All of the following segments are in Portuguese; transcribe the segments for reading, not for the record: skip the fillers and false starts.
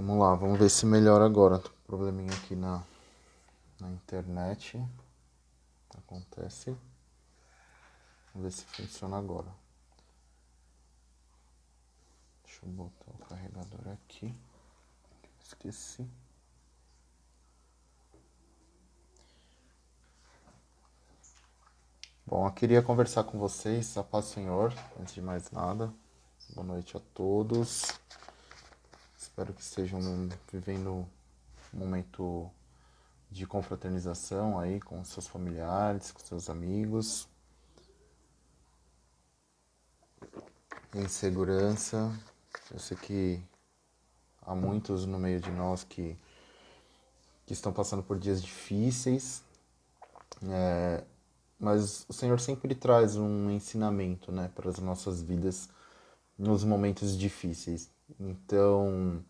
Vamos lá, vamos ver se melhora agora. Tô com um probleminha aqui na internet. Acontece. Vamos ver se funciona agora. Deixa eu botar o carregador aqui. Esqueci. Bom, eu queria conversar com vocês, a paz do Senhor, antes de mais nada. Boa noite a todos. Espero que estejam vivendo um momento de confraternização aí com seus familiares, com seus amigos, em segurança. Eu sei que há muitos no meio de nós que estão passando por dias difíceis, mas o Senhor sempre traz um ensinamento, né, para as nossas vidas nos momentos difíceis. Então,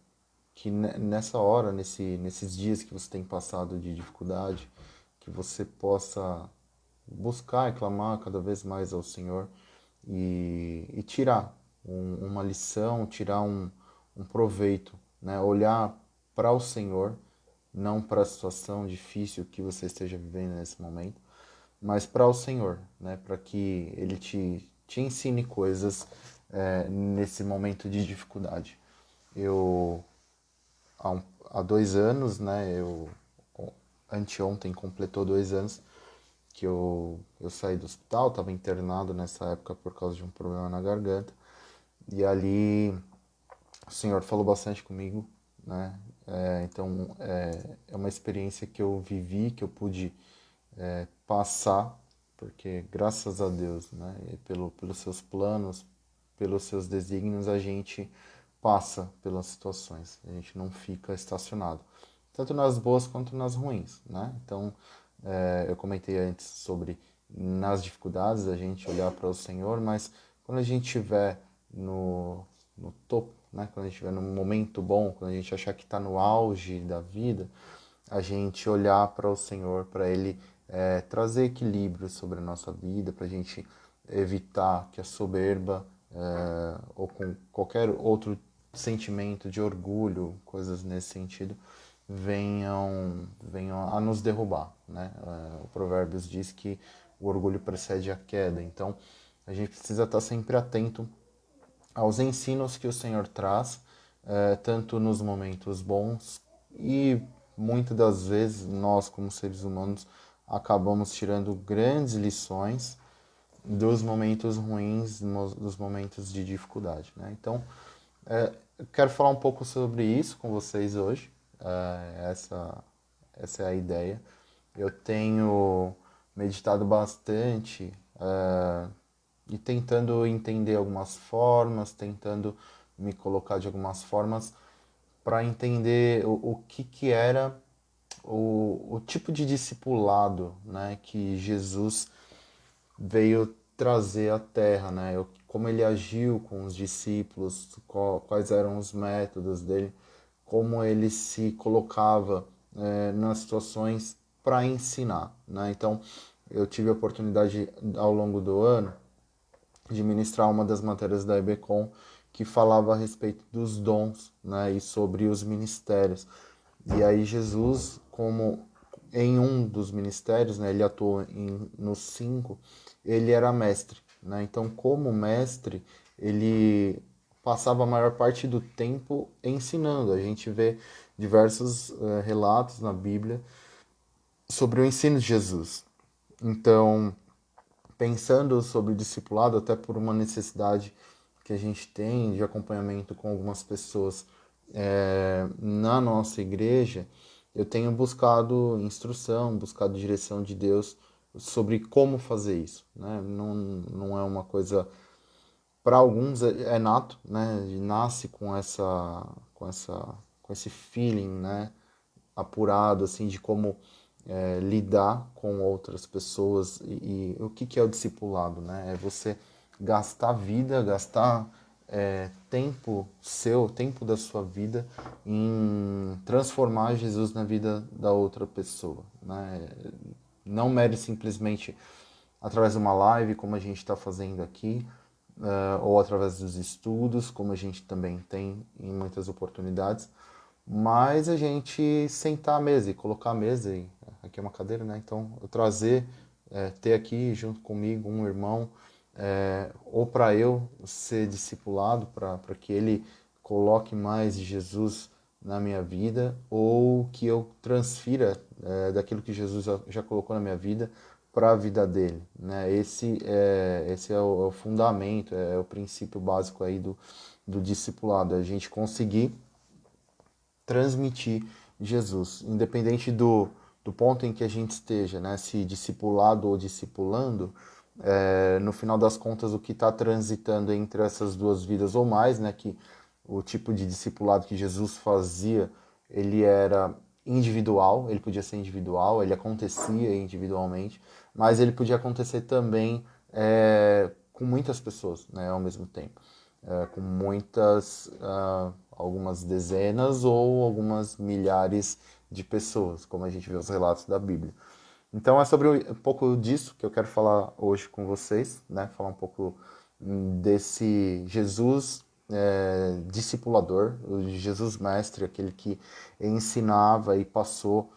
que nessa hora, nesses dias que você tem passado de dificuldade, que você possa buscar e clamar cada vez mais ao Senhor e tirar uma lição, tirar um proveito, né? Olhar para o Senhor, não para a situação difícil que você esteja vivendo nesse momento, mas para o Senhor, né? Para que Ele te ensine coisas nesse momento de dificuldade. Eu, há 2 anos, né? Anteontem completou 2 anos que eu saí do hospital, estava internado nessa época por causa de um problema na garganta. E ali o Senhor falou bastante comigo, né? Então é uma experiência que eu vivi, que eu pude passar, porque graças a Deus, né? Pelos seus planos, pelos seus desígnios, a gente passa pelas situações, a gente não fica estacionado, tanto nas boas quanto nas ruins, né? Então, eu comentei antes sobre nas dificuldades a gente olhar para o Senhor, mas quando a gente estiver no topo, né? Quando a gente estiver num momento bom, quando a gente achar que está no auge da vida, a gente olhar para o Senhor, para Ele trazer equilíbrio sobre a nossa vida, para a gente evitar que a soberba ou com qualquer outro sentimento de orgulho, coisas nesse sentido, venham a nos derrubar, né? O Provérbios diz que o orgulho precede a queda, então a gente precisa estar sempre atento aos ensinos que o Senhor traz, tanto nos momentos bons e muitas das vezes nós, como seres humanos, acabamos tirando grandes lições dos momentos ruins, dos momentos de dificuldade, né? Então, eu quero falar um pouco sobre isso com vocês hoje. Essa é a ideia. Eu tenho meditado bastante e tentando entender algumas formas, tentando me colocar de algumas formas para entender o que era o tipo de discipulado, né, que Jesus veio trazer à Terra, né? Como ele agiu com os discípulos, quais eram os métodos dele, como ele se colocava nas situações para ensinar, né? Então, eu tive a oportunidade ao longo do ano de ministrar uma das matérias da IBCOM que falava a respeito dos dons, né, e sobre os ministérios. E aí Jesus, como em um dos ministérios, né, ele atuou nos 5, ele era mestre, né? Então, como mestre, ele passava a maior parte do tempo ensinando. A gente vê diversos relatos na Bíblia sobre o ensino de Jesus. Então, pensando sobre o discipulado, até por uma necessidade que a gente tem de acompanhamento com algumas pessoas na nossa igreja, eu tenho buscado instrução, buscado direção de Deus sobre como fazer isso, né? Não é uma coisa, para alguns é nato, né? Nasce com esse feeling, né? Apurado assim de como lidar com outras pessoas e o que é o discipulado, né? É você gastar vida, gastar tempo seu, tempo da sua vida em transformar Jesus na vida da outra pessoa, né? Não mere simplesmente através de uma live, como a gente está fazendo aqui, ou através dos estudos, como a gente também tem em muitas oportunidades, mas a gente sentar à mesa e colocar a mesa, e aqui é uma cadeira, né? Então, eu trazer, ter aqui junto comigo um irmão, ou para eu ser discipulado, para que ele coloque mais de Jesus na minha vida, ou que eu transfira daquilo que Jesus já colocou na minha vida para a vida dele, né? Esse é o fundamento, é o princípio básico aí do discipulado, é a gente conseguir transmitir Jesus, independente do ponto em que a gente esteja, né? Se discipulado ou discipulando, no final das contas, o que está transitando entre essas duas vidas ou mais, né? Que o tipo de discipulado que Jesus fazia, ele era individual, ele podia ser individual, ele acontecia individualmente, mas ele podia acontecer também com muitas pessoas, né, ao mesmo tempo, com muitas, algumas dezenas ou algumas milhares de pessoas, como a gente vê os relatos da Bíblia. Então é sobre um pouco disso que eu quero falar hoje com vocês, né? Falar um pouco desse Jesus discipulador, o Jesus mestre, aquele que ensinava e passou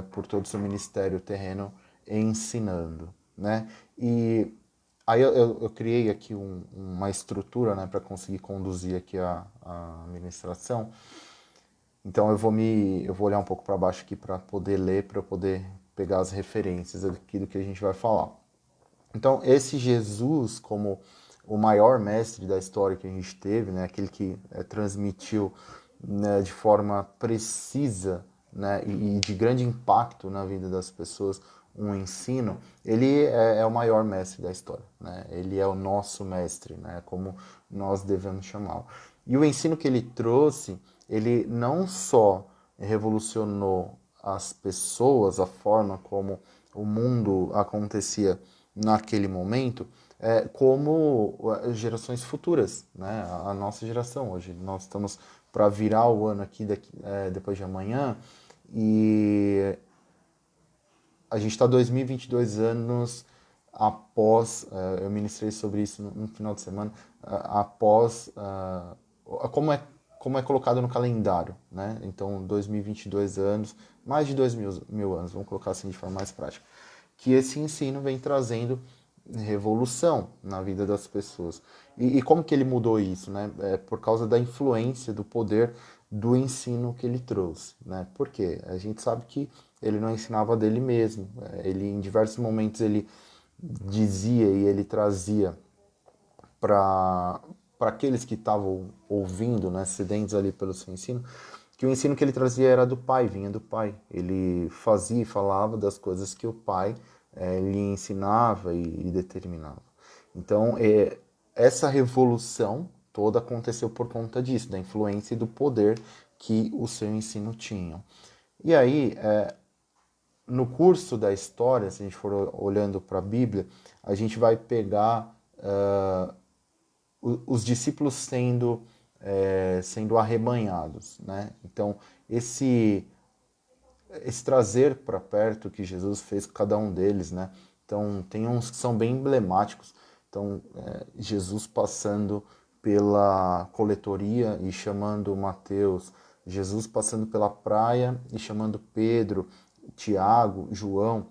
por todo o seu ministério terreno ensinando, né? E aí eu criei aqui uma estrutura, né, para conseguir conduzir aqui a ministração. Então eu vou olhar um pouco para baixo aqui para poder ler, para poder pegar as referências aqui do que a gente vai falar. Então, esse Jesus, como o maior mestre da história que a gente teve, né, aquele que transmitiu, né, de forma precisa, né, e de grande impacto na vida das pessoas um ensino, ele é o maior mestre da história, né? Ele é o nosso mestre, né, como nós devemos chamá-lo. E o ensino que ele trouxe, ele não só revolucionou as pessoas, a forma como o mundo acontecia naquele momento, como gerações futuras, né? A nossa geração hoje. Nós estamos para virar o ano aqui depois de amanhã e a gente está 2022 anos após, eu ministrei sobre isso no final de semana, após como como é colocado no calendário, né? Então, 2022 anos, mais de 2 mil anos, vamos colocar assim de forma mais prática, que esse ensino vem trazendo revolução na vida das pessoas. E como que ele mudou isso, né? Por causa da influência, do poder do ensino que ele trouxe, né? Porque a gente sabe que ele não ensinava dele mesmo. Ele, em diversos momentos, ele dizia e ele trazia para aqueles que estavam ouvindo, né, sedentos ali pelo seu ensino, que o ensino que ele trazia era do pai, vinha do pai. Ele fazia e falava das coisas que o pai lhe ensinava e determinava. Então, essa revolução toda aconteceu por conta disso, da influência e do poder que o seu ensino tinha. E aí, no curso da história, se a gente for olhando para a Bíblia, a gente vai pegar os discípulos sendo arrebanhados, né? Então, esse trazer para perto que Jesus fez com cada um deles, né? Então, tem uns que são bem emblemáticos. Então, Jesus passando pela coletoria e chamando Mateus, Jesus passando pela praia e chamando Pedro, Tiago, João,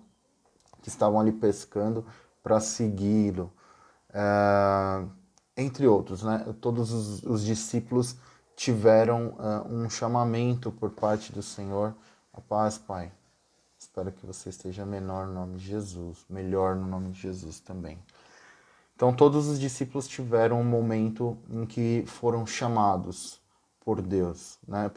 que estavam ali pescando para segui-lo. Entre outros, né? Todos os discípulos tiveram um chamamento por parte do Senhor. A paz, Pai. Espero que você esteja menor no nome de Jesus, melhor no nome de Jesus também. Então, todos os discípulos tiveram um momento em que foram chamados por Deus, né?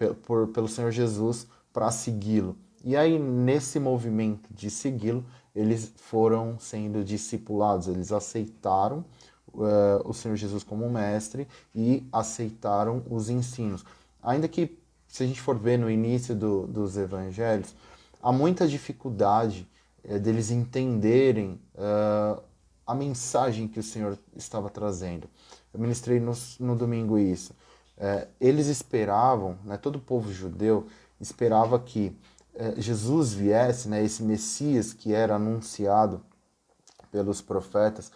Pelo Senhor Jesus, para segui-lo. E aí, nesse movimento de segui-lo, eles foram sendo discipulados, eles aceitaram o Senhor Jesus como mestre e aceitaram os ensinos. Ainda que, se a gente for ver no início dos evangelhos, há muita dificuldade deles entenderem a mensagem que o Senhor estava trazendo. Eu ministrei no domingo isso. Eles esperavam, né, todo o povo judeu esperava que Jesus viesse, né, esse Messias que era anunciado pelos profetas,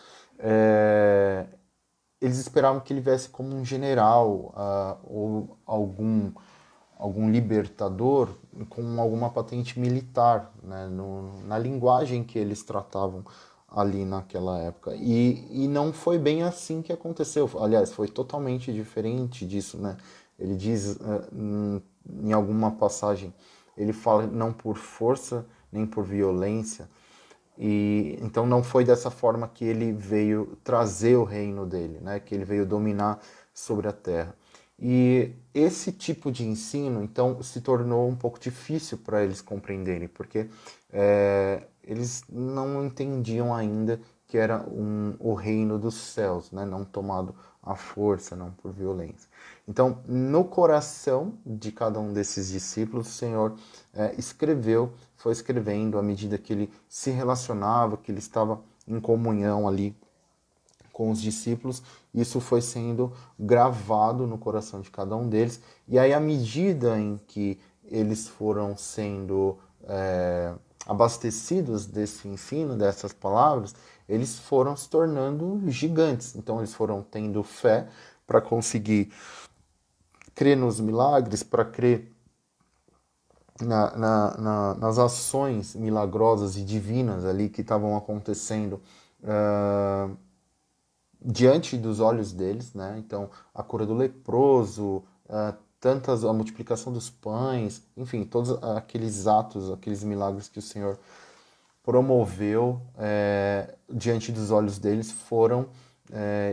eles esperavam que ele viesse como um general ou algum algum libertador com alguma patente militar, né, na linguagem que eles tratavam ali naquela época. E não foi bem assim que aconteceu. Aliás, foi totalmente diferente disso, né? Ele diz em alguma passagem, ele fala não por força nem por violência, e então não foi dessa forma que ele veio trazer o reino dele, né? Que ele veio dominar sobre a terra. E esse tipo de ensino, então, se tornou um pouco difícil para eles compreenderem, porque eles não entendiam ainda que era o reino dos céus, né? Não tomado à força, não por violência. Então, no coração de cada um desses discípulos, o Senhor foi escrevendo à medida que ele se relacionava, que ele estava em comunhão ali com os discípulos, isso foi sendo gravado no coração de cada um deles. E aí, à medida em que eles foram sendo abastecidos desse ensino, dessas palavras, eles foram se tornando gigantes. Então, eles foram tendo fé para conseguir crer nos milagres, para crer nas ações milagrosas e divinas ali que estavam acontecendo diante dos olhos deles, né? Então, a cura do leproso, a multiplicação dos pães, enfim, todos aqueles atos, aqueles milagres que o Senhor promoveu diante dos olhos deles foram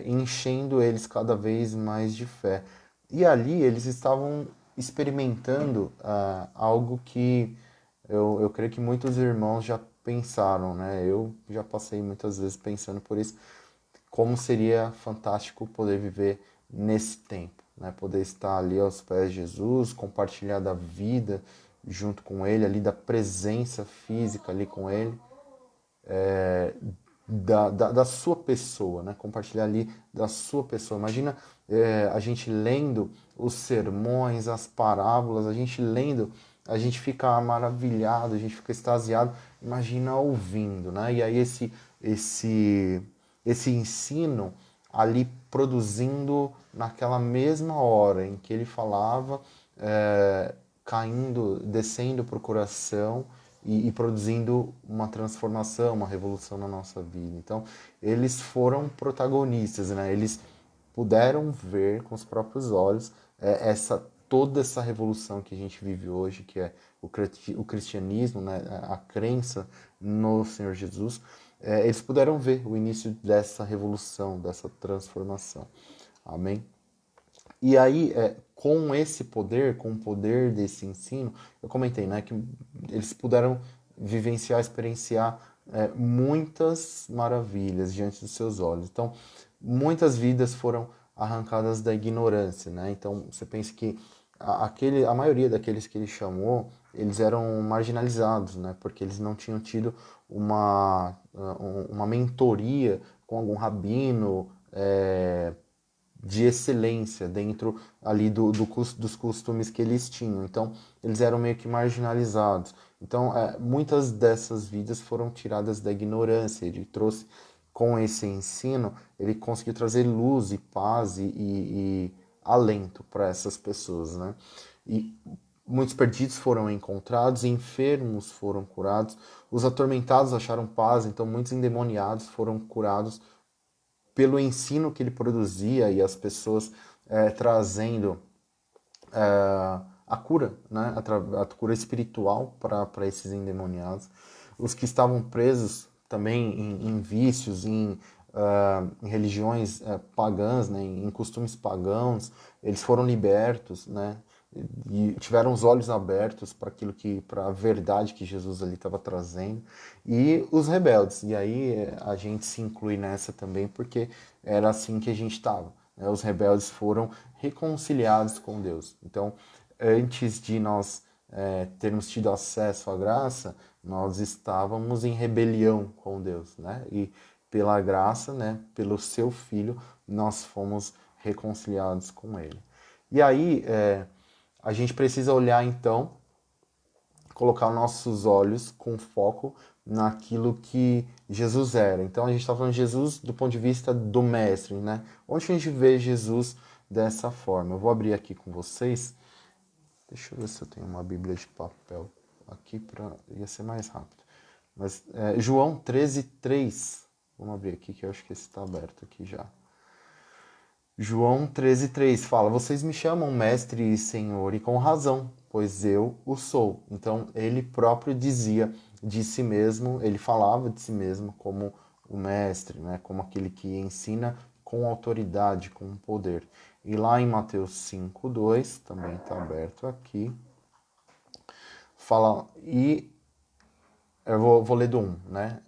enchendo eles cada vez mais de fé. E ali eles estavam experimentando algo que eu creio que muitos irmãos já pensaram, né? Eu já passei muitas vezes pensando por isso, como seria fantástico poder viver nesse tempo, né? Poder estar ali aos pés de Jesus, compartilhar da vida junto com Ele, ali da presença física ali com Ele, da sua pessoa, né? Compartilhar ali da sua pessoa. Imagina a gente lendo os sermões, as parábolas, a gente lendo, a gente fica maravilhado, a gente fica extasiado. Imagina ouvindo, né? E aí esse ensino ali produzindo naquela mesma hora em que ele falava, caindo, descendo para o coração e produzindo uma transformação, uma revolução na nossa vida. Então, eles foram protagonistas, né? Eles puderam ver com os próprios olhos toda essa revolução que a gente vive hoje, que é o cristianismo, né? A crença no Senhor Jesus. Eles puderam ver o início dessa revolução, dessa transformação. Amém? E aí, com esse poder, com o poder desse ensino, eu comentei, né, que eles puderam vivenciar, experienciar muitas maravilhas diante dos seus olhos. Então, muitas vidas foram arrancadas da ignorância, né? Então, você pensa que a maioria daqueles que ele chamou, eles eram marginalizados, né? Porque eles não tinham tido uma mentoria com algum rabino, de excelência dentro ali dos costumes que eles tinham. Então, eles eram meio que marginalizados. Então, muitas dessas vidas foram tiradas da ignorância. Ele trouxe, com esse ensino, ele conseguiu trazer luz e paz e alento para essas pessoas, né? E muitos perdidos foram encontrados, enfermos foram curados, os atormentados acharam paz, então muitos endemoniados foram curados pelo ensino que ele produzia e as pessoas trazendo a cura, né? A cura espiritual para esses endemoniados. Os que estavam presos também em vícios, em religiões pagãs, né? Em costumes pagãos, eles foram libertos, né? E tiveram os olhos abertos para a verdade que Jesus ali estava trazendo, e os rebeldes, e aí a gente se inclui nessa também, porque era assim que a gente estava, né? Os rebeldes foram reconciliados com Deus. Então, antes de nós termos tido acesso à graça, nós estávamos em rebelião com Deus, né? E pela graça, né, pelo seu Filho, nós fomos reconciliados com Ele. E aí, a gente precisa olhar então, colocar nossos olhos com foco naquilo que Jesus era. Então a gente está falando de Jesus do ponto de vista do mestre, né? Onde a gente vê Jesus dessa forma? Eu vou abrir aqui com vocês Deixa eu ver se eu tenho uma Bíblia de papel aqui para ia ser mais rápido. Mas João 13:3. Vamos abrir aqui que eu acho que esse está aberto aqui já. João 13:3 fala: Vocês me chamam mestre e senhor, e com razão, pois eu o sou. Então ele próprio dizia de si mesmo, ele falava de si mesmo como o mestre, né? Como aquele que ensina com autoridade, com poder. E lá em Mateus 5:2, também está aberto aqui, fala, e eu vou ler do 1, né?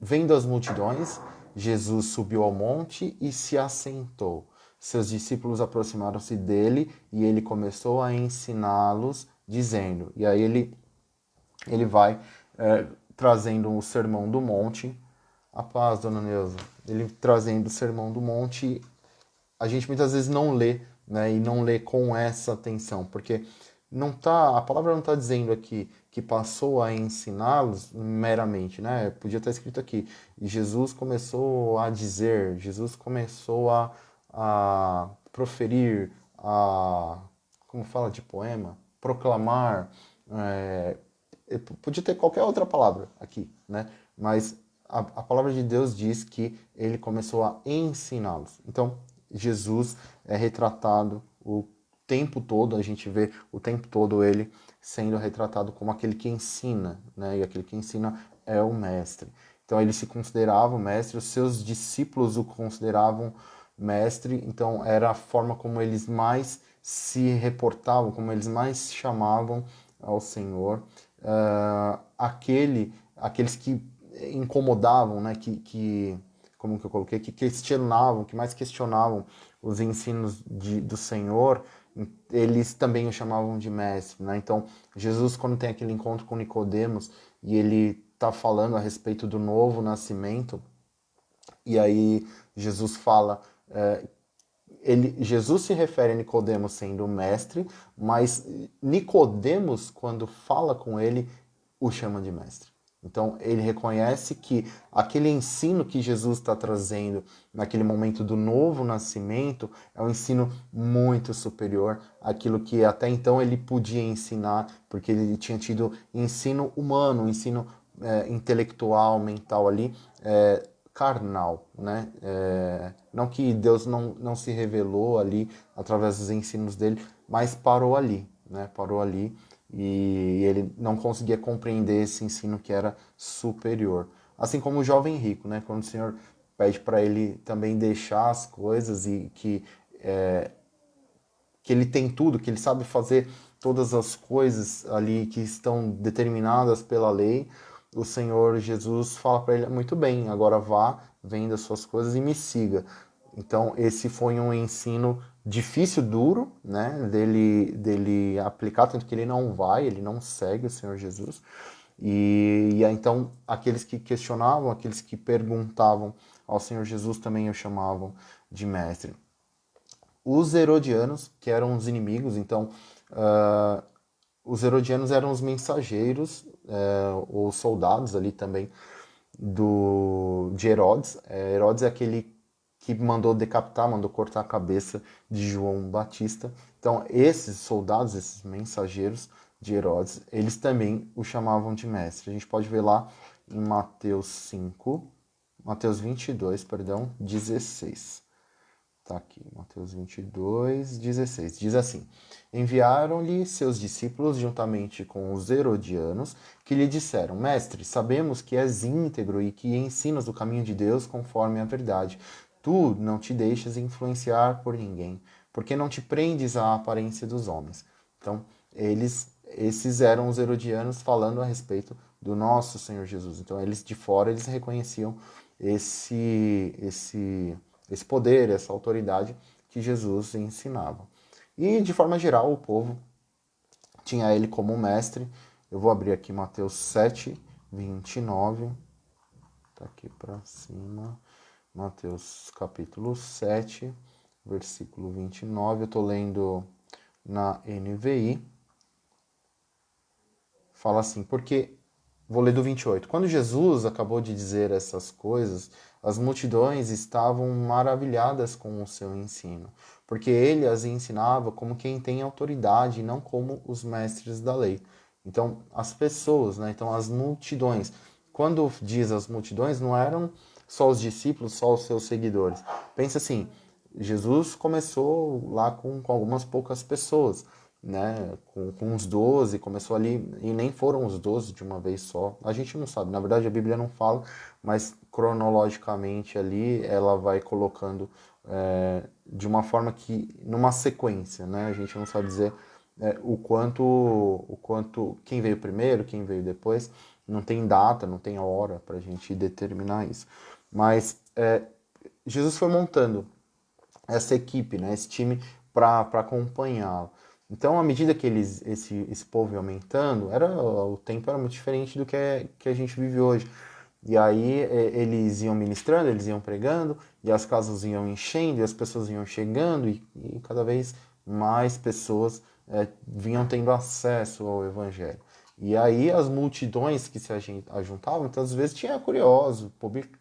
Vendo as multidões, Jesus subiu ao monte e se assentou. Seus discípulos aproximaram-se dele e ele começou a ensiná-los, dizendo. E aí ele vai trazendo o Sermão do Monte. A paz, dona Neuza. Ele trazendo o Sermão do Monte. A gente muitas vezes não lê, né? E não lê com essa atenção, porque não tá, a palavra não está dizendo aqui que passou a ensiná-los meramente, né? Podia estar escrito aqui, e Jesus começou a dizer, Jesus começou a proferir, como fala de poema, proclamar, é, podia ter qualquer outra palavra aqui, né? Mas a palavra de Deus diz que ele começou a ensiná-los. Então, Jesus é retratado o tempo todo, a gente vê o tempo todo ele sendo retratado como aquele que ensina, né? E aquele que ensina é o mestre. Então ele se considerava o mestre, os seus discípulos o consideravam mestre, então era a forma como eles mais se reportavam, como eles mais chamavam ao Senhor. Aqueles que incomodavam, né? Como que eu coloquei, que questionavam, que mais questionavam os ensinos do Senhor, eles também o chamavam de mestre, né? Então, Jesus, quando tem aquele encontro com Nicodemos e ele está falando a respeito do novo nascimento, e aí Jesus fala, Jesus se refere a Nicodemos sendo mestre, mas Nicodemos, quando fala com ele, o chama de mestre. Então ele reconhece que aquele ensino que Jesus está trazendo naquele momento do novo nascimento é um ensino muito superior àquilo que até então ele podia ensinar, porque ele tinha tido ensino humano, ensino intelectual, mental ali, carnal, né? Não que Deus não se revelou ali através dos ensinos dele, mas parou ali, né? Parou ali e ele não conseguia compreender esse ensino que era superior. Assim como o jovem rico, né? Quando o Senhor pede para ele também deixar as coisas e que ele tem tudo, que ele sabe fazer todas as coisas ali que estão determinadas pela lei, o Senhor Jesus fala para ele: muito bem, agora vá, venda suas coisas e me siga. Então, esse foi um ensino difícil, duro, né, dele aplicar, tanto que ele não vai, ele não segue o Senhor Jesus. E então, aqueles que questionavam, aqueles que perguntavam ao Senhor Jesus também o chamavam de mestre. Os herodianos, que eram os inimigos, então, os herodianos eram os mensageiros, ou soldados ali também, de Herodes. Herodes é aquele que mandou decapitar, mandou cortar a cabeça de João Batista. Então, esses soldados, esses mensageiros de Herodes, eles também o chamavam de mestre. A gente pode ver lá em Mateus 22, perdão, 16. Tá aqui, Mateus 22, 16. Diz assim: Enviaram-lhe seus discípulos juntamente com os herodianos, que lhe disseram: Mestre, sabemos que és íntegro e que ensinas o caminho de Deus conforme a verdade. Tu não te deixas influenciar por ninguém, porque não te prendes à aparência dos homens. Então, esses eram os herodianos falando a respeito do nosso Senhor Jesus. Então, eles de fora, eles reconheciam esse poder, essa autoridade que Jesus ensinava. E, de forma geral, o povo tinha ele como mestre. Eu vou abrir aqui Mateus 7, 29. Tá aqui para cima. Mateus capítulo 7, versículo 29. Eu estou lendo na NVI. Fala assim: porque vou ler do 28. Quando Jesus acabou de dizer essas coisas, as multidões estavam maravilhadas com o seu ensino, porque ele as ensinava como quem tem autoridade, e não como os mestres da lei. Então, as pessoas, né? Então, as multidões. Quando diz as multidões, não eram só os discípulos, só os seus seguidores. Pensa assim, Jesus começou lá com algumas poucas pessoas, né? Com os 12, começou ali, e nem foram os 12 de uma vez só. A gente não sabe, na verdade a Bíblia não fala, mas cronologicamente ali ela vai colocando de uma forma que, numa sequência, né? A gente não sabe dizer o quanto, quem veio primeiro, quem veio depois, não tem data, não tem hora para a gente determinar isso. Mas Jesus foi montando essa equipe, né, esse time para acompanhá-lo. Então, à medida que esse povo ia aumentando, o tempo era muito diferente do que a gente vive hoje. E aí eles iam ministrando, eles iam pregando, e as casas iam enchendo, e as pessoas iam chegando, e cada vez mais pessoas vinham tendo acesso ao Evangelho. E aí as multidões que se ajuntavam, muitas vezes tinha curiosos,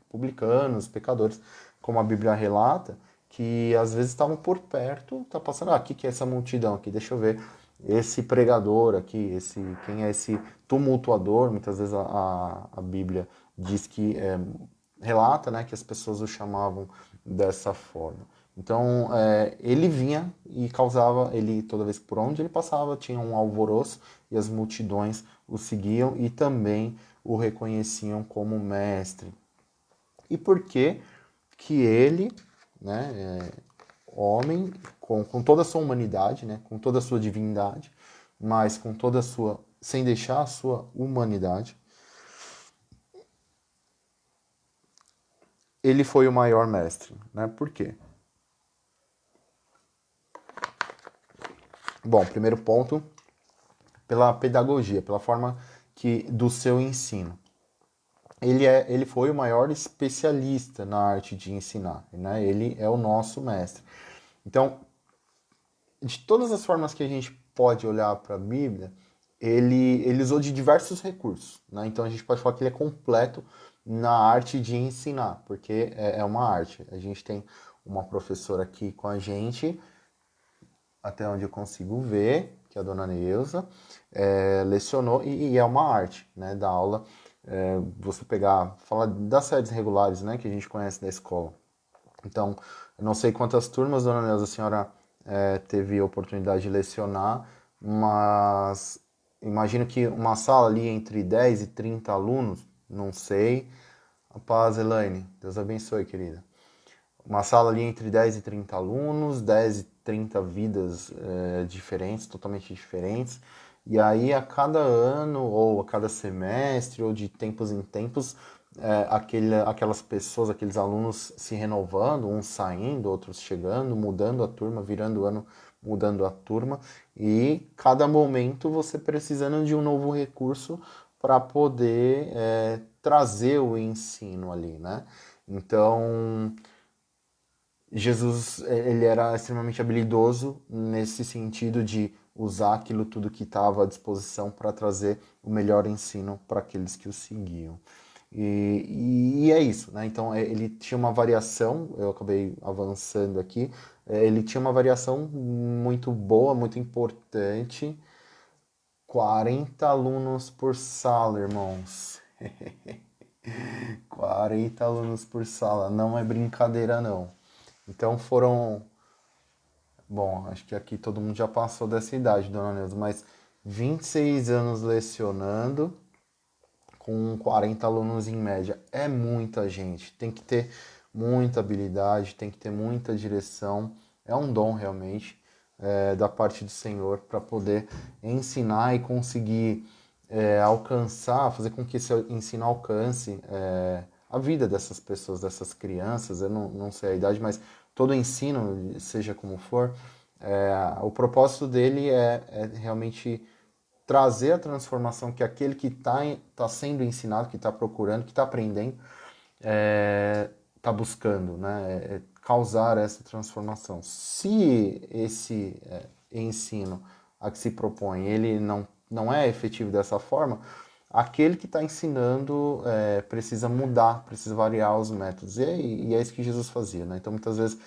publicanos, pecadores, como a Bíblia relata, que às vezes estavam por perto, tá passando, o que é essa multidão aqui? Deixa eu ver esse pregador aqui, quem é esse tumultuador? Muitas vezes a Bíblia diz que relata, né, que as pessoas o chamavam dessa forma. Então ele vinha e causava, ele toda vez por onde ele passava tinha um alvoroço e as multidões o seguiam e também o reconheciam como mestre. E por que que ele, né, homem, com toda a sua humanidade, né, com toda a sua divindade, mas com toda a sua, sem deixar a sua humanidade, ele foi o maior mestre, né? Por quê? Bom, primeiro ponto, pela pedagogia, pela forma do seu ensino. Ele foi o maior especialista na arte de ensinar, né? Ele é o nosso mestre. Então, de todas as formas que a gente pode olhar para a Bíblia, ele usou de diversos recursos, né? Então a gente pode falar que ele é completo na arte de ensinar, porque é uma arte. A gente tem uma professora aqui com a gente, até onde eu consigo ver, que é a dona Neuza, lecionou, e é uma arte, né, da aula, você pegar, falar das séries regulares, né, que a gente conhece da escola. Então, eu não sei quantas turmas, dona Neuza, a senhora teve oportunidade de lecionar, mas imagino que uma sala ali entre 10 e 30 alunos, não sei. A paz, Elaine, Deus abençoe, querida. Uma sala ali entre 10 e 30 alunos, 10 e 30 vidas diferentes, totalmente diferentes. E aí, a cada ano, ou a cada semestre, ou de tempos em tempos, aquelas pessoas, aqueles alunos se renovando, uns saindo, outros chegando, mudando a turma, virando o ano, mudando a turma. E cada momento você precisando de um novo recurso para poder trazer o ensino ali, né? Então, Jesus, ele era extremamente habilidoso nesse sentido de usar aquilo tudo que estava à disposição para trazer o melhor ensino para aqueles que o seguiam. E é isso, né? Então ele tinha uma variação, eu acabei avançando aqui, ele tinha uma variação muito boa, muito importante. 40 alunos por sala, irmãos. 40 alunos por sala, não é brincadeira não. Então foram. Bom, acho que aqui todo mundo já passou dessa idade, dona Neuza, mas 26 anos lecionando com 40 alunos em média. É muita gente. Tem que ter muita habilidade, tem que ter muita direção. É um dom realmente da parte do Senhor para poder ensinar e conseguir alcançar, fazer com que esse ensino alcance a vida dessas pessoas, dessas crianças. Eu não sei a idade, mas todo ensino, seja como for, o propósito dele é realmente trazer a transformação que aquele que tá sendo ensinado, que está procurando, que está aprendendo, está buscando, né? Causar essa transformação. Se esse ensino a que se propõe, ele não é efetivo dessa forma, aquele que está ensinando precisa mudar, precisa variar os métodos. E é isso que Jesus fazia, né? Então, muitas vezes,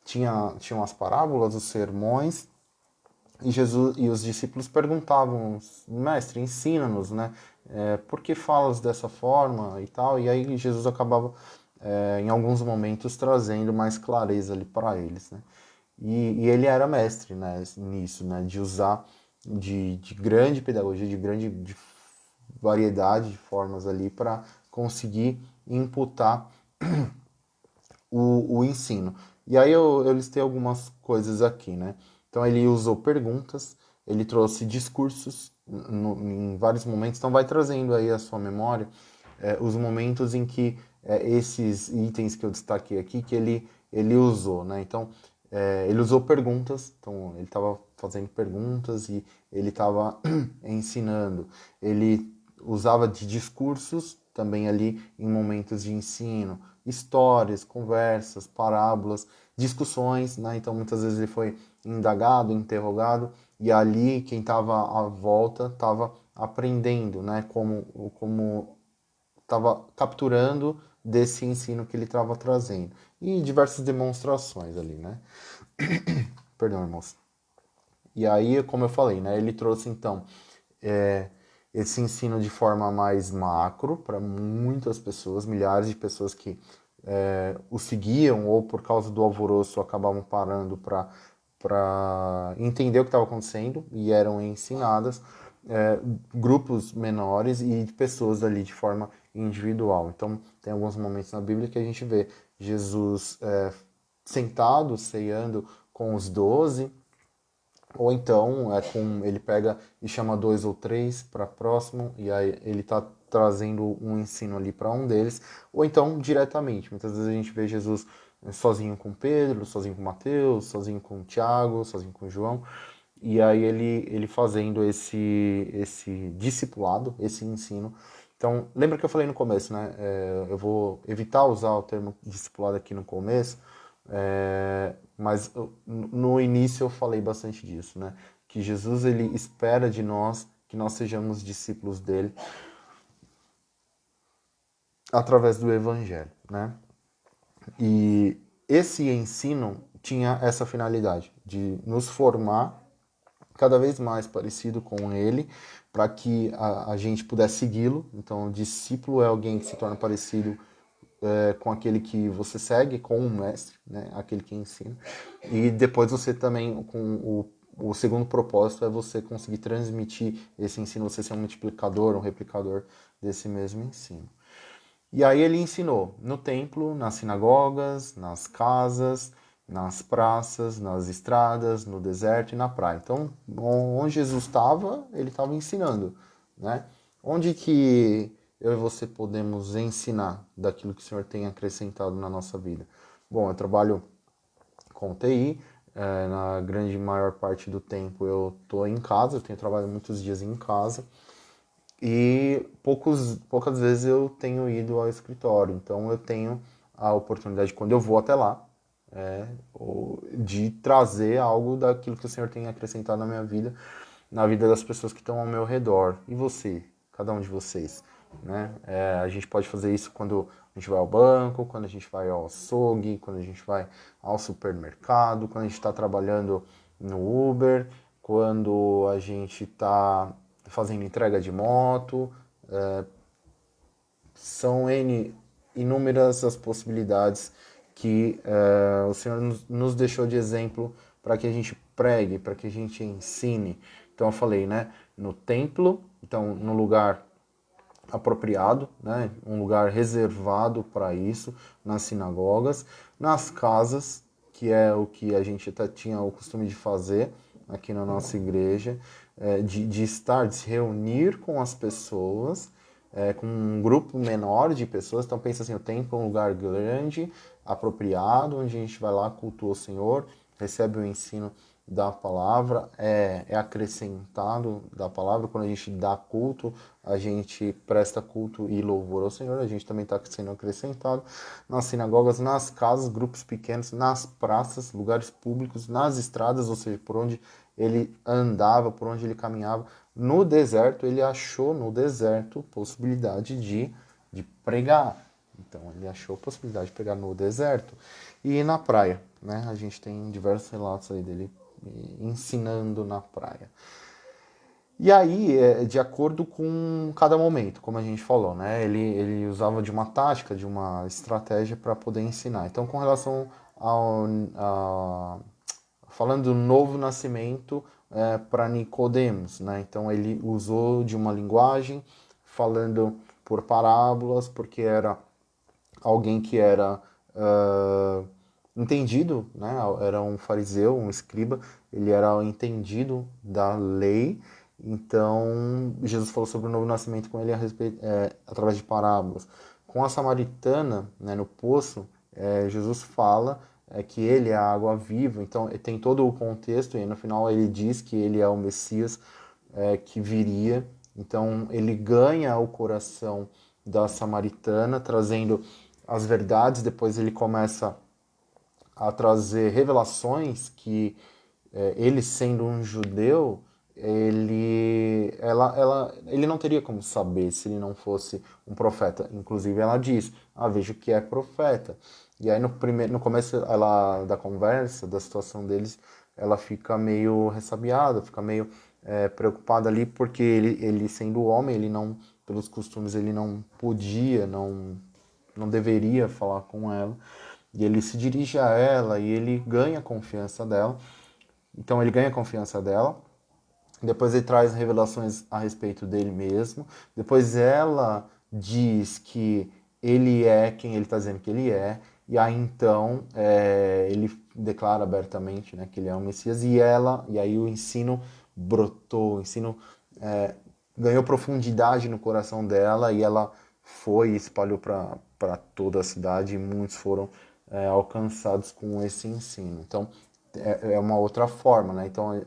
tinham as parábolas, os sermões, e Jesus e os discípulos perguntavam, mestre, ensina-nos, né? Por que falas dessa forma e tal? E aí Jesus acabava, em alguns momentos, trazendo mais clareza ali para eles, né? E ele era mestre, né, nisso, né? De usar de grande pedagogia, de variedade de formas ali para conseguir imputar o ensino. E aí eu listei algumas coisas aqui, né? Então ele usou perguntas, ele trouxe discursos em vários momentos, então vai trazendo aí a sua memória os momentos em que esses itens que eu destaquei aqui, que ele usou, né? Então, ele usou perguntas, então ele estava fazendo perguntas e ele estava ensinando. Ele usava de discursos também ali em momentos de ensino, histórias, conversas, parábolas, discussões, né? Então muitas vezes ele foi indagado, interrogado e ali quem estava à volta estava aprendendo, né? Como estava capturando desse ensino que ele estava trazendo e diversas demonstrações ali, né? Perdão, irmãos. E aí, como eu falei, né? Ele trouxe então é, esse ensino de forma mais macro para muitas pessoas, milhares de pessoas que o seguiam ou por causa do alvoroço acabavam parando para entender o que estava acontecendo e eram ensinadas grupos menores e pessoas ali de forma individual. Então, tem alguns momentos na Bíblia que a gente vê Jesus sentado, ceando com os 12, ou então ele pega e chama dois ou três para próximo, e aí ele está trazendo um ensino ali para um deles, ou então diretamente. Muitas vezes a gente vê Jesus sozinho com Pedro, sozinho com Mateus, sozinho com Tiago, sozinho com João, e aí ele fazendo esse discipulado, esse ensino. Então, lembra que eu falei no começo, né? Eu vou evitar usar o termo discipulado aqui no começo, mas no início eu falei bastante disso, né? Que Jesus ele espera de nós que nós sejamos discípulos dele através do evangelho, né? E esse ensino tinha essa finalidade de nos formar cada vez mais parecido com ele, para que a gente pudesse segui-lo. Então, o discípulo é alguém que se torna parecido com aquele que você segue, com o mestre, né? Aquele que ensina. E depois você também, com o segundo propósito, é você conseguir transmitir esse ensino, você ser um multiplicador, um replicador desse mesmo ensino. E aí ele ensinou no templo, nas sinagogas, nas casas, nas praças, nas estradas, no deserto e na praia. Então, onde Jesus estava, ele estava ensinando, né? Onde que eu e você podemos ensinar daquilo que o Senhor tem acrescentado na nossa vida? Bom, eu trabalho com TI, na grande maior parte do tempo eu estou em casa, eu tenho trabalhado muitos dias em casa, e poucas vezes eu tenho ido ao escritório. Então eu tenho a oportunidade, quando eu vou até lá, de trazer algo daquilo que o Senhor tem acrescentado na minha vida, na vida das pessoas que estão ao meu redor. E você, cada um de vocês, né? A gente pode fazer isso quando a gente vai ao banco, quando a gente vai ao açougue, quando a gente vai ao supermercado, quando a gente está trabalhando no Uber, quando a gente está fazendo entrega de moto. São inúmeras as possibilidades que o Senhor nos deixou de exemplo para que a gente pregue, para que a gente ensine. Então eu falei, né? No templo, então no lugar apropriado, né? Um lugar reservado para isso, nas sinagogas, nas casas, que é o que a gente até tinha o costume de fazer aqui na nossa igreja, de estar, de se reunir com as pessoas, com um grupo menor de pessoas. Então pensa assim, o templo é um lugar grande, apropriado, onde a gente vai lá, cultua o Senhor, recebe o ensino da palavra, é acrescentado da palavra. Quando a gente dá culto, a gente presta culto e louvor ao Senhor, a gente também está sendo acrescentado nas sinagogas, nas casas, grupos pequenos, nas praças, lugares públicos, nas estradas, ou seja, por onde ele andava, por onde ele caminhava. No deserto, ele achou no deserto possibilidade de pregar. Então, ele achou possibilidade de pregar no deserto. E na praia, né? A gente tem diversos relatos aí dele ensinando na praia. E aí, de acordo com cada momento, como a gente falou, né? Ele usava de uma tática, de uma estratégia para poder ensinar. Então, com relação falando do novo nascimento para Nicodemos, né? Então, ele usou de uma linguagem, falando por parábolas, porque era alguém que era entendido, né? Era um fariseu, um escriba, ele era entendido da lei. Então, Jesus falou sobre o novo nascimento com ele através de parábolas. Com a samaritana, né, no poço, Jesus fala que ele é a água viva. Então, tem todo o contexto, e no final ele diz que ele é o Messias que viria. Então, ele ganha o coração da samaritana, trazendo as verdades. Depois ele começa a trazer revelações que ele sendo um judeu, ele não teria como saber se ele não fosse um profeta. Inclusive ela diz, vejo que é profeta. E aí no começo da conversa, da situação deles, ela fica meio ressabiada, fica meio preocupada ali, porque ele sendo homem, ele não, pelos costumes, ele não podia, não deveria falar com ela. E ele se dirige a ela e ele ganha a confiança dela. Então ele ganha a confiança dela. Depois ele traz revelações a respeito dele mesmo. Depois ela diz que ele é quem ele está dizendo que ele é. E aí então ele declara abertamente, né, que ele é o Messias. E aí o ensino brotou, o ensino ganhou profundidade no coração dela e ela foi e espalhou para toda a cidade e muitos foram alcançados com esse ensino. Então, é uma outra forma, né? Então,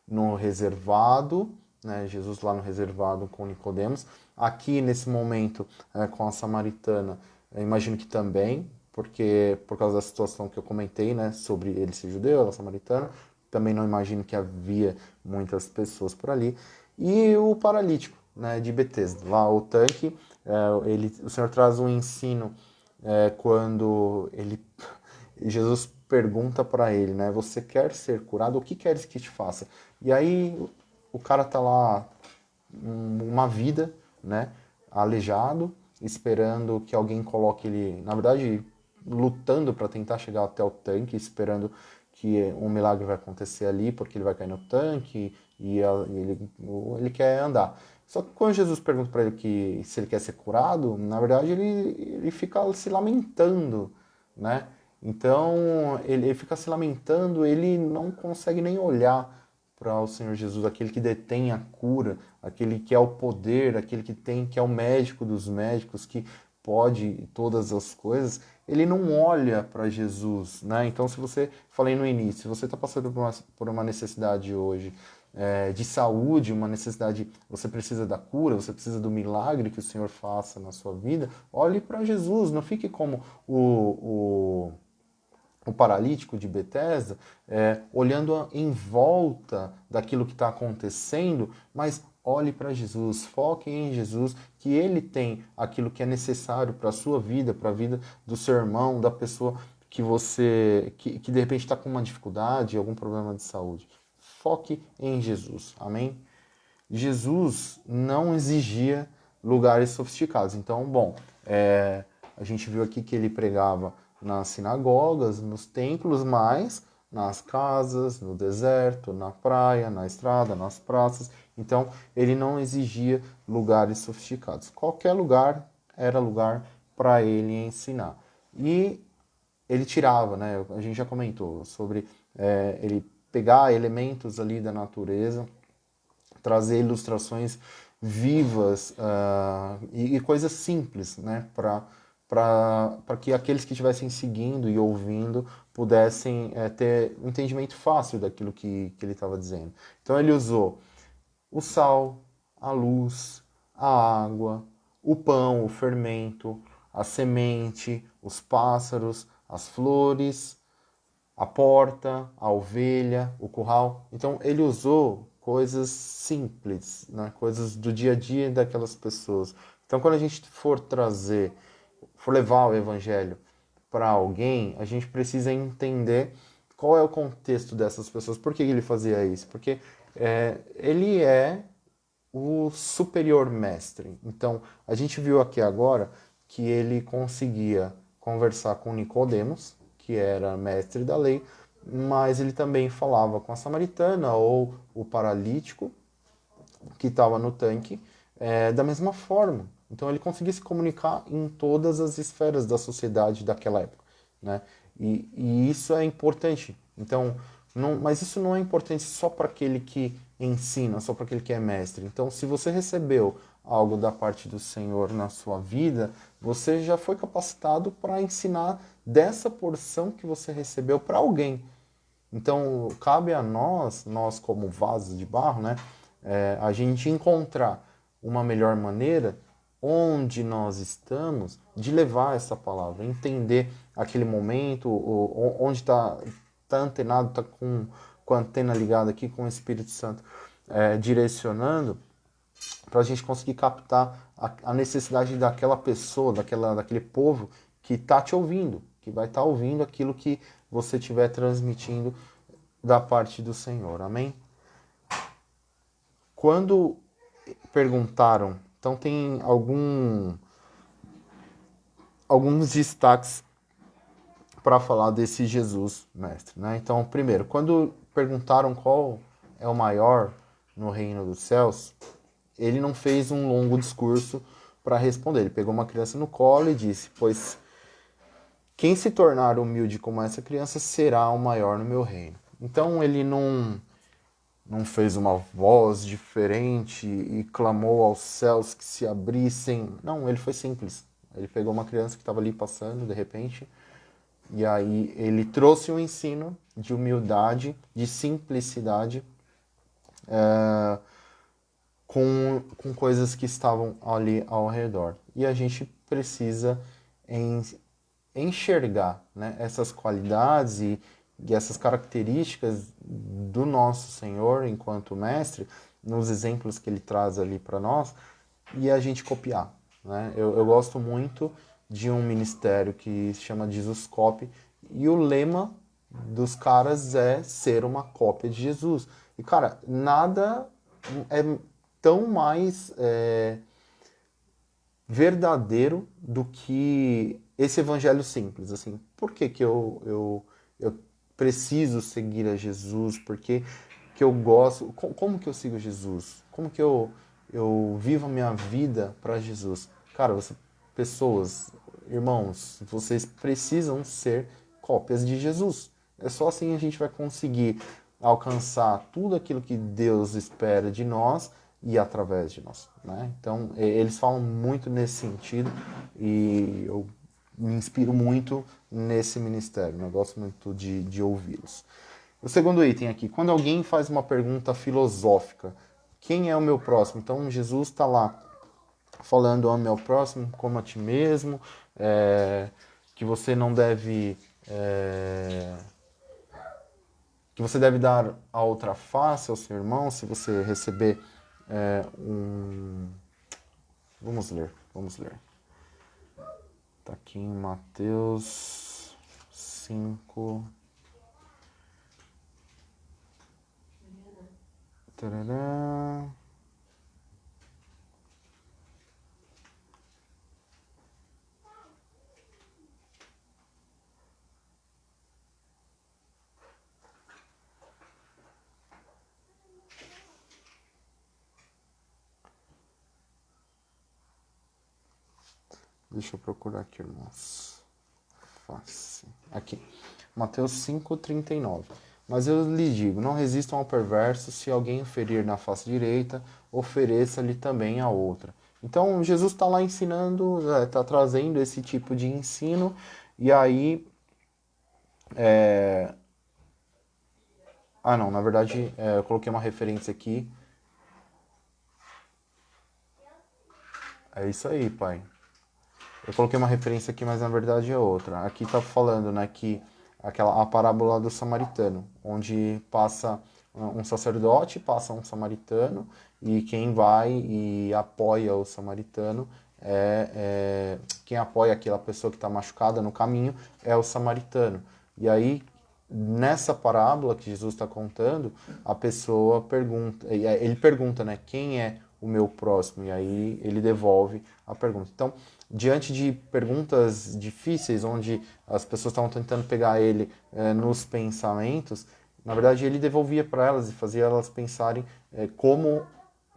no reservado, né? Jesus lá no reservado com Nicodemos. Aqui, nesse momento, com a samaritana, eu imagino que também, porque por causa da situação que eu comentei, né? Sobre ele ser judeu, ela samaritana, também não imagino que havia muitas pessoas por ali. E o paralítico, né, de Betesda, lá o tanque, o Senhor traz um ensino quando Jesus pergunta para ele, né, você quer ser curado? O que queres que te faça? E aí o cara tá lá uma vida, né, aleijado, esperando que alguém coloque ele, na verdade, lutando para tentar chegar até o tanque, esperando que um milagre vai acontecer ali, porque ele vai cair no tanque e ele quer andar. Só que quando Jesus pergunta para ele se ele quer ser curado, na verdade ele fica se lamentando, né? Então ele fica se lamentando, ele não consegue nem olhar para o Senhor Jesus, aquele que detém a cura, aquele que é o poder, aquele que é o médico dos médicos, que pode todas as coisas, ele não olha para Jesus, né? Então, se você, falei no início, se você está passando por uma necessidade hoje de saúde, uma necessidade, você precisa da cura, você precisa do milagre que o Senhor faça na sua vida, olhe para Jesus, não fique como o paralítico de Betesda, olhando em volta daquilo que está acontecendo, mas olhe para Jesus, foque em Jesus, que Ele tem aquilo que é necessário para a sua vida, para a vida do seu irmão, da pessoa que de repente está com uma dificuldade, algum problema de saúde. Foque em Jesus, amém? Jesus não exigia lugares sofisticados. Então, bom, a gente viu aqui que ele pregava nas sinagogas, nos templos, mas nas casas, no deserto, na praia, na estrada, nas praças. Então, ele não exigia lugares sofisticados. Qualquer lugar era lugar para ele ensinar. E ele tirava, né? A gente já comentou sobre ele pegar elementos ali da natureza, trazer ilustrações vivas e coisas simples, né, para que aqueles que estivessem seguindo e ouvindo pudessem ter um entendimento fácil daquilo que ele estava dizendo. Então ele usou o sal, a luz, a água, o pão, o fermento, a semente, os pássaros, as flores, a porta, a ovelha, o curral. Então ele usou coisas simples, né? Coisas do dia a dia daquelas pessoas. Então quando a gente for trazer, for levar o evangelho para alguém, a gente precisa entender qual é o contexto dessas pessoas. Por que ele fazia isso? Porque ele é o superior mestre. Então, a gente viu aqui agora que ele conseguia conversar com Nicodemos, que era mestre da lei, mas ele também falava com a samaritana ou o paralítico que estava no tanque, da mesma forma. Então ele conseguia se comunicar em todas as esferas da sociedade daquela época, né? E isso é importante. Então, mas isso não é importante só para aquele que ensina, só para aquele que é mestre. Então, se você recebeu algo da parte do Senhor na sua vida, você já foi capacitado para ensinar dessa porção que você recebeu para alguém. Então, cabe a nós como vasos de barro, né, a gente encontrar uma melhor maneira onde nós estamos de levar essa palavra, entender aquele momento, onde tá antenado, está com a antena ligada aqui, com o Espírito Santo direcionando, para a gente conseguir captar a necessidade daquela pessoa, daquele povo que está te ouvindo, que vai estar ouvindo aquilo que você estiver transmitindo da parte do Senhor. Amém? Quando perguntaram, então tem alguns destaques para falar desse Jesus, mestre, né? Então, primeiro, quando perguntaram qual é o maior no reino dos céus, ele não fez um longo discurso para responder. Ele pegou uma criança no colo e disse: Pois quem se tornar humilde como essa criança será o maior no meu reino. Então ele não fez uma voz diferente e clamou aos céus que se abrissem. Não, ele foi simples. Ele pegou uma criança que estava ali passando de repente e aí ele trouxe um ensino de humildade, de simplicidade, com coisas que estavam ali ao redor. E a gente precisa enxergar, né, essas qualidades e essas características do nosso Senhor enquanto mestre, nos exemplos que ele traz ali para nós, e a gente copiar. Né? Eu gosto muito de um ministério que se chama Jesuscope, e o lema dos caras é ser uma cópia de Jesus. E, cara, nada é tão mais verdadeiro do que esse evangelho simples, assim. Por que que eu preciso seguir a Jesus? Por que eu gosto? Como que eu sigo Jesus? Como que eu vivo a minha vida para Jesus? Cara, pessoas, irmãos, vocês precisam ser cópias de Jesus. É só assim a gente vai conseguir alcançar tudo aquilo que Deus espera de nós e através de nós, né? Então, eles falam muito nesse sentido e eu me inspiro muito nesse ministério, né? Eu gosto muito de ouvi-los. O segundo item aqui, quando alguém faz uma pergunta filosófica, quem é o meu próximo? Então, Jesus está lá falando, ame ao próximo como a ti mesmo, que você não deve... que você deve dar a outra face ao seu irmão se você receber um... Vamos ler, vamos ler. Tá aqui em Mateus 5. Tarará. Deixa eu procurar aqui, irmãos. Face. Aqui. Mateus 5:39. Mas eu lhe digo, não resistam ao perverso, se alguém o ferir na face direita, ofereça-lhe também a outra. Então, Jesus está lá ensinando, está trazendo esse tipo de ensino, e aí... Ah, não, na verdade, eu coloquei uma referência aqui. É isso aí, pai. Eu coloquei uma referência aqui, mas na verdade é outra. Aqui tá falando, né, que a parábola do samaritano, onde passa um sacerdote, passa um samaritano, e quem vai e apoia o samaritano quem apoia aquela pessoa que está machucada no caminho é o samaritano. E aí, nessa parábola que Jesus está contando, a pessoa pergunta, ele pergunta, né, quem é o meu próximo? E aí ele devolve a pergunta. Então, diante de perguntas difíceis, onde as pessoas estavam tentando pegar ele nos pensamentos, na verdade ele devolvia para elas e fazia elas pensarem como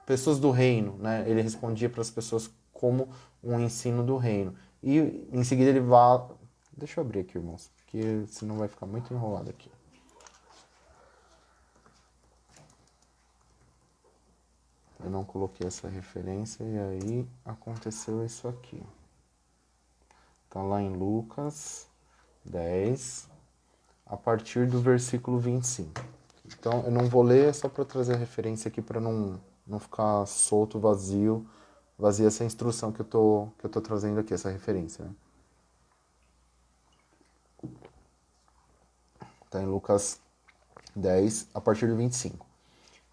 pessoas do reino, né? Ele respondia para as pessoas como um ensino do reino. E em seguida ele vai. Deixa eu abrir aqui, irmãos, porque senão vai ficar muito enrolado aqui. Eu não coloquei essa referência e aí aconteceu isso aqui. Tá lá em Lucas 10, a partir do versículo 25. Então eu não vou ler, é só para trazer a referência aqui para não ficar solto, vazia essa instrução que eu tô trazendo aqui, essa referência. Né? Tá em Lucas 10, a partir do 25.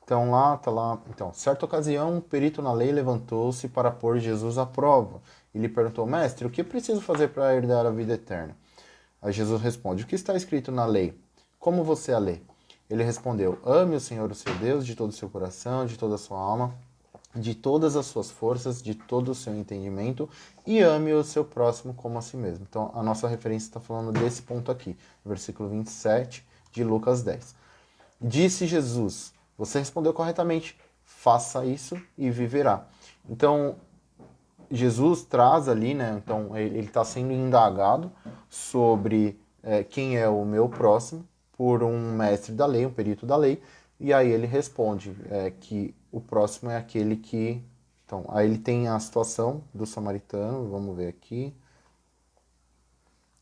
Então tá lá. Então, certa ocasião, um perito na lei levantou-se para pôr Jesus à prova e lhe perguntou: Mestre, o que preciso fazer para herdar a vida eterna? Aí Jesus responde: O que está escrito na lei? Como você a lê? Ele respondeu: Ame o Senhor, o seu Deus, de todo o seu coração, de toda a sua alma, de todas as suas forças, de todo o seu entendimento, e ame o seu próximo como a si mesmo. Então, a nossa referência está falando desse ponto aqui, versículo 27 de Lucas 10. Disse Jesus: Você respondeu corretamente, faça isso e viverá. Então, Jesus traz ali, né? Então, ele está sendo indagado sobre quem é o meu próximo por um mestre da lei, um perito da lei, e aí ele responde que o próximo é aquele que. Então, aí ele tem a situação do samaritano, vamos ver aqui.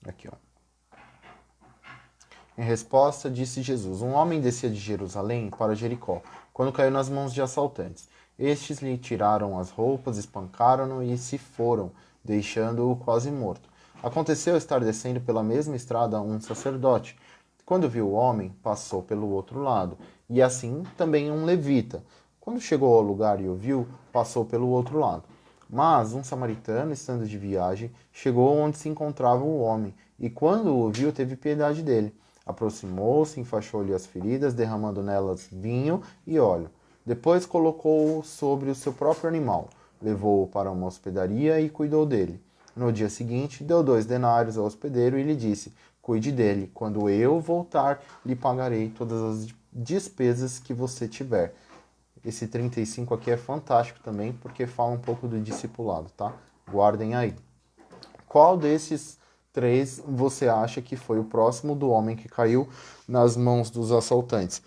Aqui, ó. Em resposta, disse Jesus: Um homem descia de Jerusalém para Jericó, quando caiu nas mãos de assaltantes. Estes lhe tiraram as roupas, espancaram-no e se foram, deixando-o quase morto. Aconteceu estar descendo pela mesma estrada um sacerdote. Quando viu o homem, passou pelo outro lado, e assim também um levita. Quando chegou ao lugar e o viu, passou pelo outro lado. Mas um samaritano, estando de viagem, chegou onde se encontrava o homem, e quando o viu, teve piedade dele. Aproximou-se, enfaixou-lhe as feridas, derramando nelas vinho e óleo. Depois colocou-o sobre o seu próprio animal, levou-o para uma hospedaria e cuidou dele. No dia seguinte, deu 2 denários ao hospedeiro e lhe disse: Cuide dele, quando eu voltar, lhe pagarei todas as despesas que você tiver. Esse 35 aqui é fantástico também, porque fala um pouco do discipulado, tá? Guardem aí. Qual desses 3 você acha que foi o próximo do homem que caiu nas mãos dos assaltantes?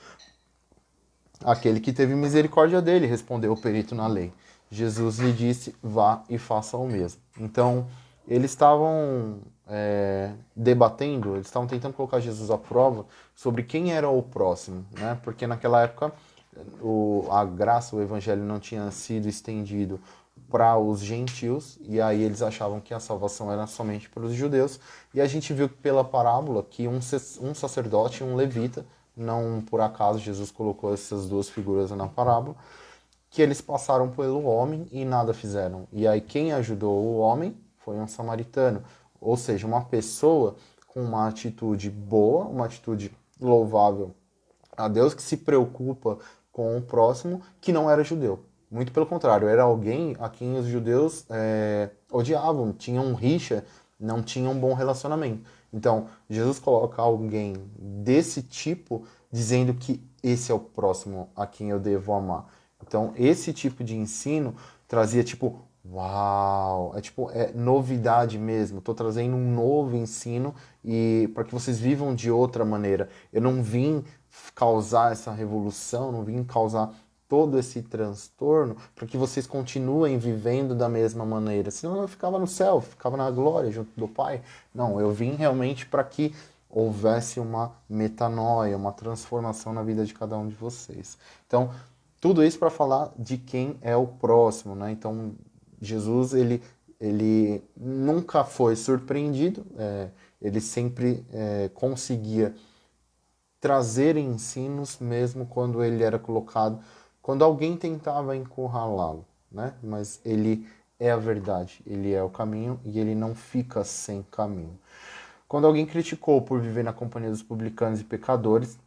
Aquele que teve misericórdia dele, respondeu o perito na lei. Jesus lhe disse: Vá e faça o mesmo. Então, eles estavam debatendo, eles estavam tentando colocar Jesus à prova sobre quem era o próximo, né? Porque naquela época a graça, o evangelho não tinha sido estendido para os gentios, e aí eles achavam que a salvação era somente para os judeus, e a gente viu pela parábola que um sacerdote e um levita, não por acaso Jesus colocou essas 2 figuras na parábola, que eles passaram pelo homem e nada fizeram. E aí quem ajudou o homem foi um samaritano, ou seja, uma pessoa com uma atitude boa, uma atitude louvável a Deus, que se preocupa com o próximo, que não era judeu. Muito pelo contrário, era alguém a quem os judeus odiavam, tinham rixa, não tinham um bom relacionamento. Então, Jesus coloca alguém desse tipo dizendo que esse é o próximo a quem eu devo amar. Então, esse tipo de ensino trazia tipo, uau, é novidade mesmo. Estou trazendo um novo ensino e para que vocês vivam de outra maneira. Eu não vim causar essa revolução, não vim causar todo esse transtorno para que vocês continuem vivendo da mesma maneira. Senão eu ficava no céu, ficava na glória junto do Pai. Não, eu vim realmente para que houvesse uma metanoia, uma transformação na vida de cada um de vocês. Então, tudo isso para falar de quem é o próximo, né? Então, Jesus, ele ele nunca foi surpreendido, ele sempre conseguia trazer ensinos mesmo quando ele era colocado, quando alguém tentava encurralá-lo, né? Mas ele é a verdade, ele é o caminho e ele não fica sem caminho. Quando alguém criticou por viver na companhia dos publicanos e pecadores,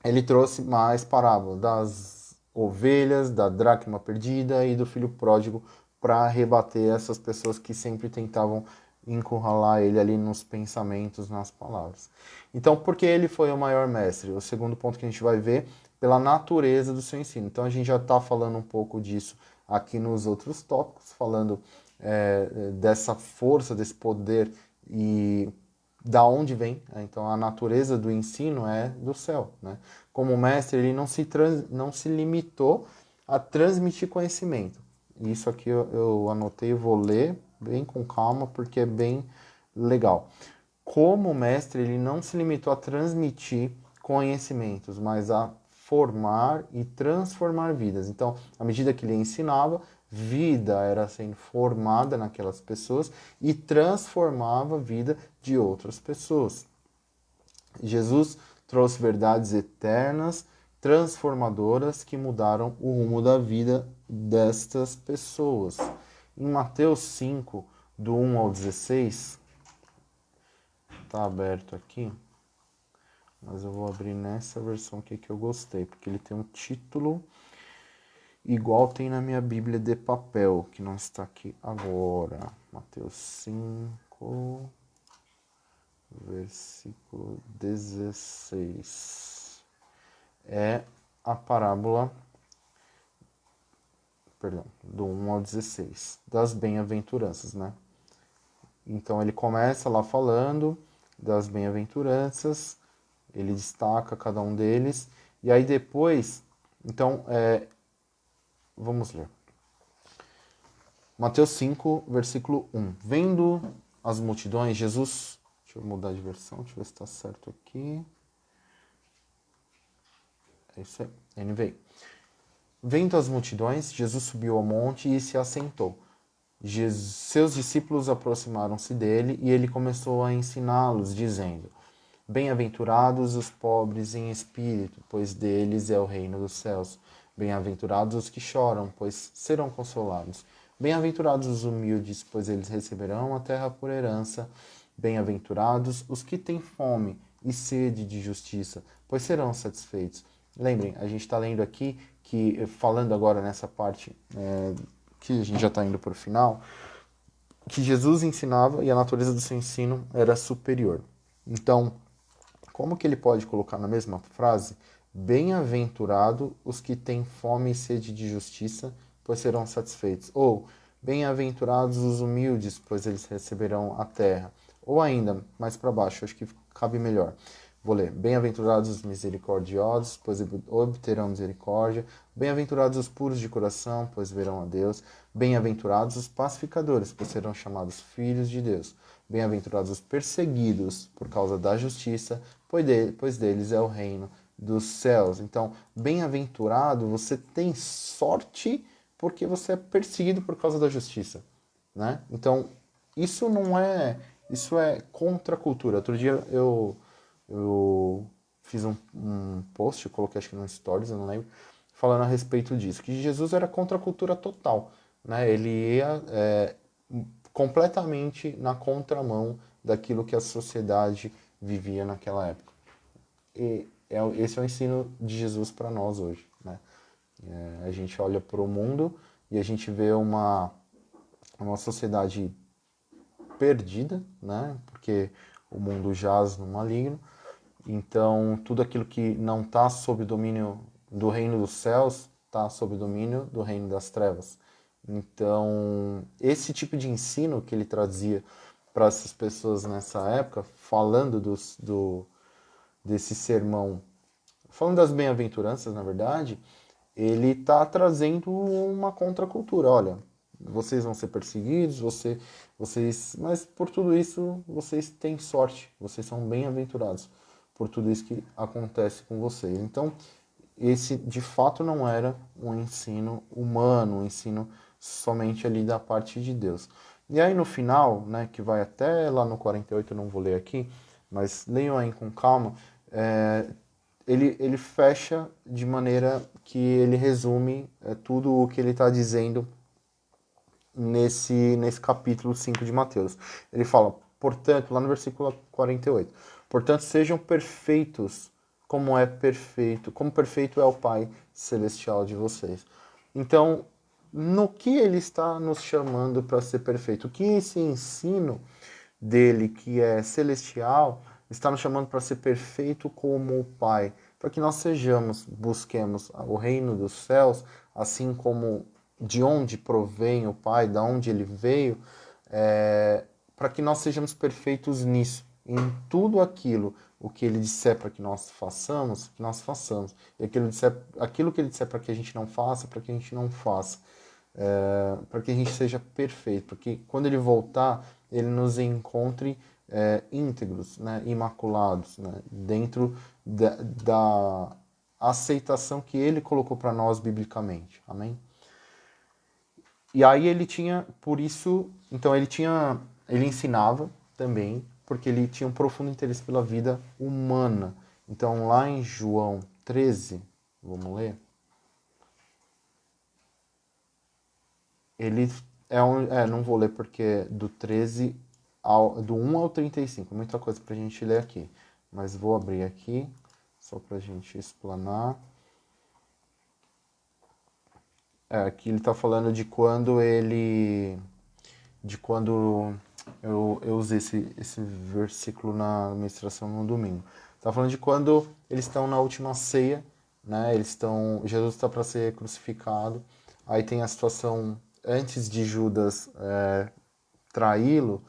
ele trouxe mais parábola das ovelhas, da dracma perdida e do filho pródigo para rebater essas pessoas que sempre tentavam encurralar ele ali nos pensamentos, nas palavras. Então, por que ele foi o maior mestre? O segundo ponto que a gente vai ver, pela natureza do seu ensino. Então, a gente já está falando um pouco disso aqui nos outros tópicos, falando dessa força, desse poder e da onde vem. Então, a natureza do ensino é do céu, né? Como mestre, ele não se limitou a transmitir conhecimento. Isso aqui eu anotei, vou ler bem com calma, porque é bem legal. Como mestre, ele não se limitou a transmitir conhecimentos, mas a formar e transformar vidas. Então, à medida que ele ensinava, vida era sendo formada naquelas pessoas e transformava a vida de outras pessoas. Jesus trouxe verdades eternas, transformadoras, que mudaram o rumo da vida destas pessoas. Em Mateus 5, do 1 ao 16, está aberto aqui, mas eu vou abrir nessa versão aqui que eu gostei, porque ele tem um título igual tem na minha Bíblia de papel, que não está aqui agora. Mateus 5, versículo 16. É a parábola, perdão, do 1 ao 16, das bem-aventuranças, né? Então ele começa lá falando das bem-aventuranças, ele destaca cada um deles, e aí depois, então, vamos ler. Mateus 5, versículo 1. Vendo as multidões, Jesus... Deixa eu mudar de versão, deixa eu ver se está certo aqui. É isso aí, NVI. Vendo as multidões, Jesus subiu ao monte e se assentou. Seus discípulos aproximaram-se dele e ele começou a ensiná-los, dizendo: Bem-aventurados os pobres em espírito, pois deles é o reino dos céus. Bem-aventurados os que choram, pois serão consolados. Bem-aventurados os humildes, pois eles receberão a terra por herança. Bem-aventurados os que têm fome e sede de justiça, pois serão satisfeitos. Lembrem, a gente está lendo aqui que, falando agora nessa parte que a gente já está indo para o final, que Jesus ensinava e a natureza do seu ensino era superior. Então, como que ele pode colocar na mesma frase: bem-aventurado os que têm fome e sede de justiça, pois serão satisfeitos? Ou bem-aventurados os humildes, pois eles receberão a terra? Ou ainda, mais para baixo, acho que cabe melhor. Vou ler. Bem-aventurados os misericordiosos, pois obterão misericórdia. Bem-aventurados os puros de coração, pois verão a Deus. Bem-aventurados os pacificadores, pois serão chamados filhos de Deus. Bem-aventurados os perseguidos por causa da justiça, pois deles é o reino dos céus. Então, bem-aventurado, você tem sorte porque você é perseguido por causa da justiça, né? Então, isso é contra a cultura. Outro dia eu fiz um post, eu coloquei acho que no Stories, eu não lembro, falando a respeito disso, que Jesus era contra a cultura total, né? Ele ia completamente na contramão daquilo que a sociedade vivia naquela época. E esse é o ensino de Jesus para nós hoje, né? A gente olha para o mundo e a gente vê uma sociedade perdida, né? Porque o mundo jaz no maligno. Então, tudo aquilo que não está sob domínio do reino dos céus está sob domínio do reino das trevas. Então, esse tipo de ensino que ele trazia para essas pessoas nessa época, falando desse sermão, falando das bem-aventuranças, na verdade, ele está trazendo uma contracultura. Olha, vocês vão ser perseguidos, mas por tudo isso vocês têm sorte, vocês são bem-aventurados por tudo isso que acontece com vocês. Então, esse de fato não era um ensino humano, um ensino somente ali da parte de Deus. E aí no final, né, que vai até lá no 48, eu não vou ler aqui, mas leiam aí com calma, ele fecha de maneira que ele resume tudo o que ele está dizendo nesse capítulo 5 de Mateus. Ele fala, portanto, lá no versículo 48, portanto, sejam perfeitos como perfeito é o Pai Celestial de vocês. Então, no que ele está nos chamando para ser perfeito? O que esse ensino dele, que é celestial, está nos chamando para ser perfeito como o Pai, para que nós sejamos, busquemos o reino dos céus, assim como de onde provém o Pai, da onde ele veio, para que nós sejamos perfeitos nisso, em tudo aquilo, o que ele disser para que nós façamos. E aquilo que ele disser para que a gente não faça, para que a gente não faça. Para que a gente seja perfeito, porque quando ele voltar, ele nos encontre íntegros, né, imaculados, né, dentro da aceitação que ele colocou para nós biblicamente. Amém? E aí ele tinha, por isso, então ele ensinava também, porque ele tinha um profundo interesse pela vida humana. Então lá em João 13, vamos ler? Ele não vou ler porque é do 13 do 1 ao 35, muita coisa pra gente ler aqui. Mas vou abrir aqui, só pra gente explanar. Aqui ele tá falando de quando eu usei esse versículo na ministração no domingo. Tá falando de quando eles estão na última ceia, né? Jesus está para ser crucificado. Aí tem a situação antes de Judas traí-lo,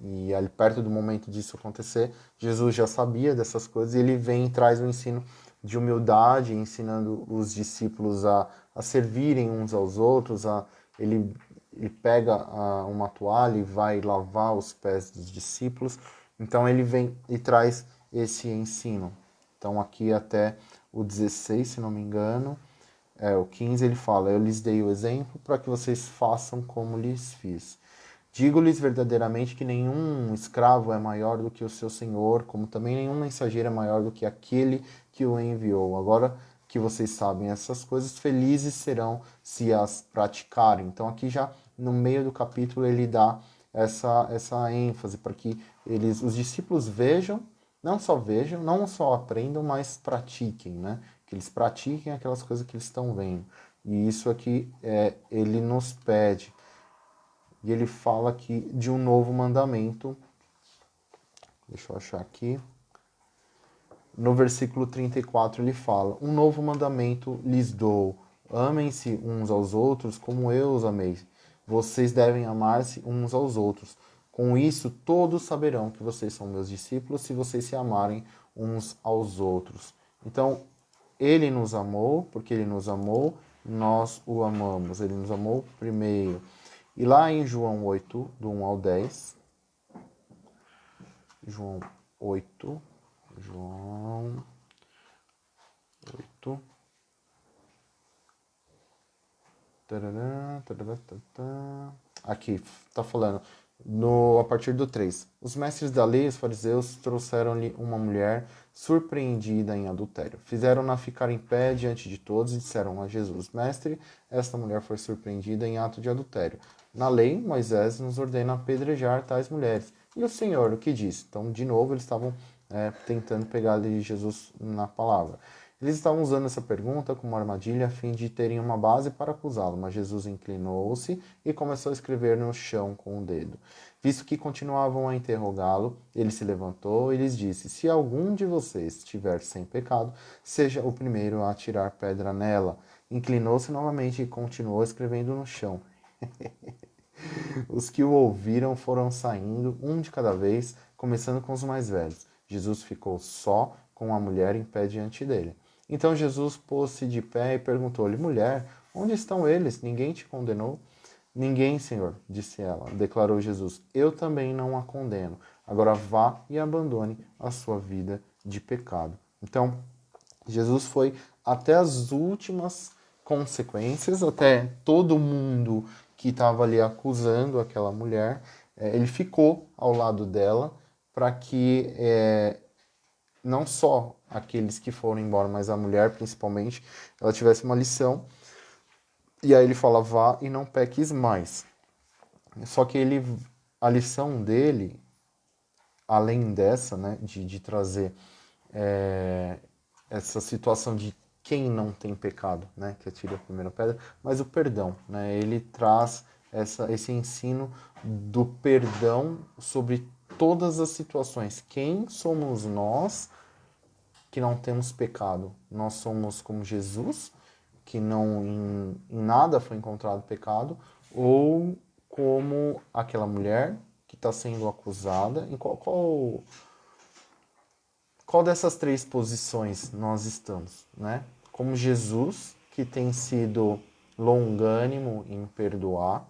e ali perto do momento disso acontecer, Jesus já sabia dessas coisas e ele vem e traz um ensino de humildade, ensinando os discípulos a servirem uns aos outros, ele pega uma toalha e vai lavar os pés dos discípulos. Então ele vem e traz esse ensino. Então aqui até o 16, se não me engano, o 15 ele fala, eu lhes dei o exemplo para que vocês façam como lhes fiz. Digo-lhes verdadeiramente que nenhum escravo é maior do que o seu senhor, como também nenhum mensageiro é maior do que aquele que o enviou. Agora que vocês sabem essas coisas, felizes serão se as praticarem. Então aqui já no meio do capítulo ele dá essa ênfase para que os discípulos vejam, não só aprendam, mas pratiquem, né? Que eles pratiquem aquelas coisas que eles estão vendo. E isso aqui ele nos pede. E ele fala aqui de um novo mandamento. Deixa eu achar aqui. No versículo 34 ele fala: um novo mandamento lhes dou. Amem-se uns aos outros como eu os amei. Vocês devem amar-se uns aos outros. Com isso, todos saberão que vocês são meus discípulos se vocês se amarem uns aos outros. Então, ele nos amou, porque ele nos amou, nós o amamos. Ele nos amou primeiro. E lá em João 8, do 1 ao 10, João 8, João 8, tarará, tarará, tarará. Aqui, tá falando, a partir do 3. Os mestres da lei, os fariseus, trouxeram-lhe uma mulher surpreendida em adultério. Fizeram-na ficar em pé diante de todos e disseram a Jesus: Mestre, esta mulher foi surpreendida em ato de adultério. Na lei, Moisés nos ordena apedrejar tais mulheres. E o Senhor, o que diz? Então, de novo, eles estavam tentando pegar ali Jesus na palavra. Eles estavam usando essa pergunta como armadilha a fim de terem uma base para acusá-lo, mas Jesus inclinou-se e começou a escrever no chão com o dedo. Visto que continuavam a interrogá-lo, ele se levantou e lhes disse: Se algum de vocês estiver sem pecado, seja o primeiro a atirar pedra nela. Inclinou-se novamente e continuou escrevendo no chão. Os que o ouviram foram saindo, um de cada vez, começando com os mais velhos. Jesus ficou só com a mulher em pé diante dele. Então Jesus pôs-se de pé e perguntou-lhe: Mulher, onde estão eles? Ninguém te condenou? Ninguém, Senhor, disse ela. Declarou Jesus: Eu também não a condeno. Agora vá e abandone a sua vida de pecado. Então, Jesus foi até as últimas consequências, até todo mundo que estava ali acusando aquela mulher, ele ficou ao lado dela para que não só aqueles que foram embora, mas a mulher principalmente, ela tivesse uma lição. E aí ele fala, vá e não peques mais. Só que a lição dele, além dessa, né, de trazer essa situação de quem não tem pecado, né, que atire a primeira pedra, mas o perdão, né, ele traz esse ensino do perdão sobre todas as situações. Quem somos nós que não temos pecado? Nós somos como Jesus, que não em nada foi encontrado pecado, ou como aquela mulher que está sendo acusada? Em qual dessas três posições nós estamos, né? Como Jesus, que tem sido longânimo em perdoar,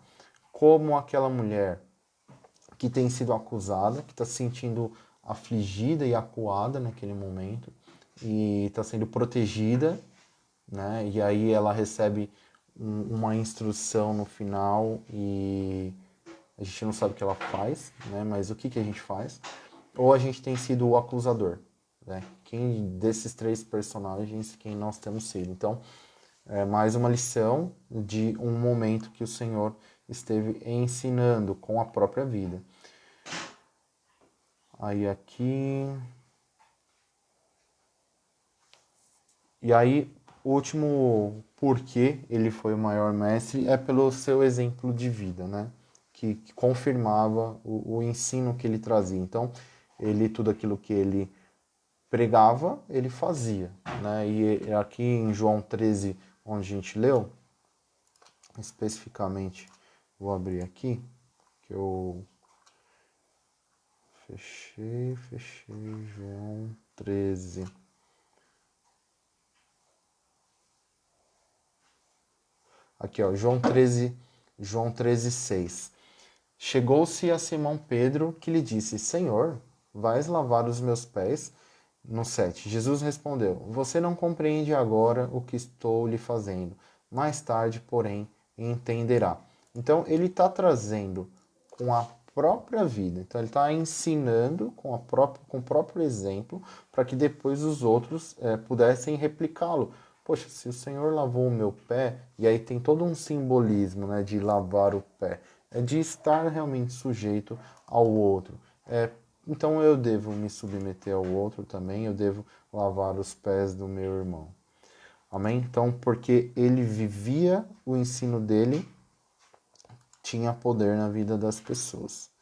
como aquela mulher que tem sido acusada, que está se sentindo afligida e acuada naquele momento, e está sendo protegida, né? E aí ela recebe uma instrução no final e a gente não sabe o que ela faz, né? Mas o que a gente faz? Ou a gente tem sido o acusador, né? Quem desses três personagens, quem nós temos sido? Então, é mais uma lição de um momento que o Senhor esteve ensinando com a própria vida. Aí aqui... E aí, o último porquê ele foi o maior mestre é pelo seu exemplo de vida, né? Que confirmava o ensino que ele trazia. Então, tudo aquilo que ele pregava, ele fazia, né? E aqui em João 13, onde a gente leu, especificamente, vou abrir aqui, que eu fechei, João 13. Aqui, ó, João 13, 6. Chegou-se a Simão Pedro, que lhe disse, Senhor, vais lavar os meus pés? No 7, Jesus respondeu, você não compreende agora o que estou lhe fazendo. Mais tarde, porém, entenderá. Então, ele está trazendo com a própria vida. Então, ele está ensinando com o próprio exemplo para que depois os outros pudessem replicá-lo. Poxa, se o Senhor lavou o meu pé, e aí tem todo um simbolismo, né, de lavar o pé, é de estar realmente sujeito ao outro. Então eu devo me submeter ao outro também, eu devo lavar os pés do meu irmão. Amém? Então, porque ele vivia o ensino dele, tinha poder na vida das pessoas.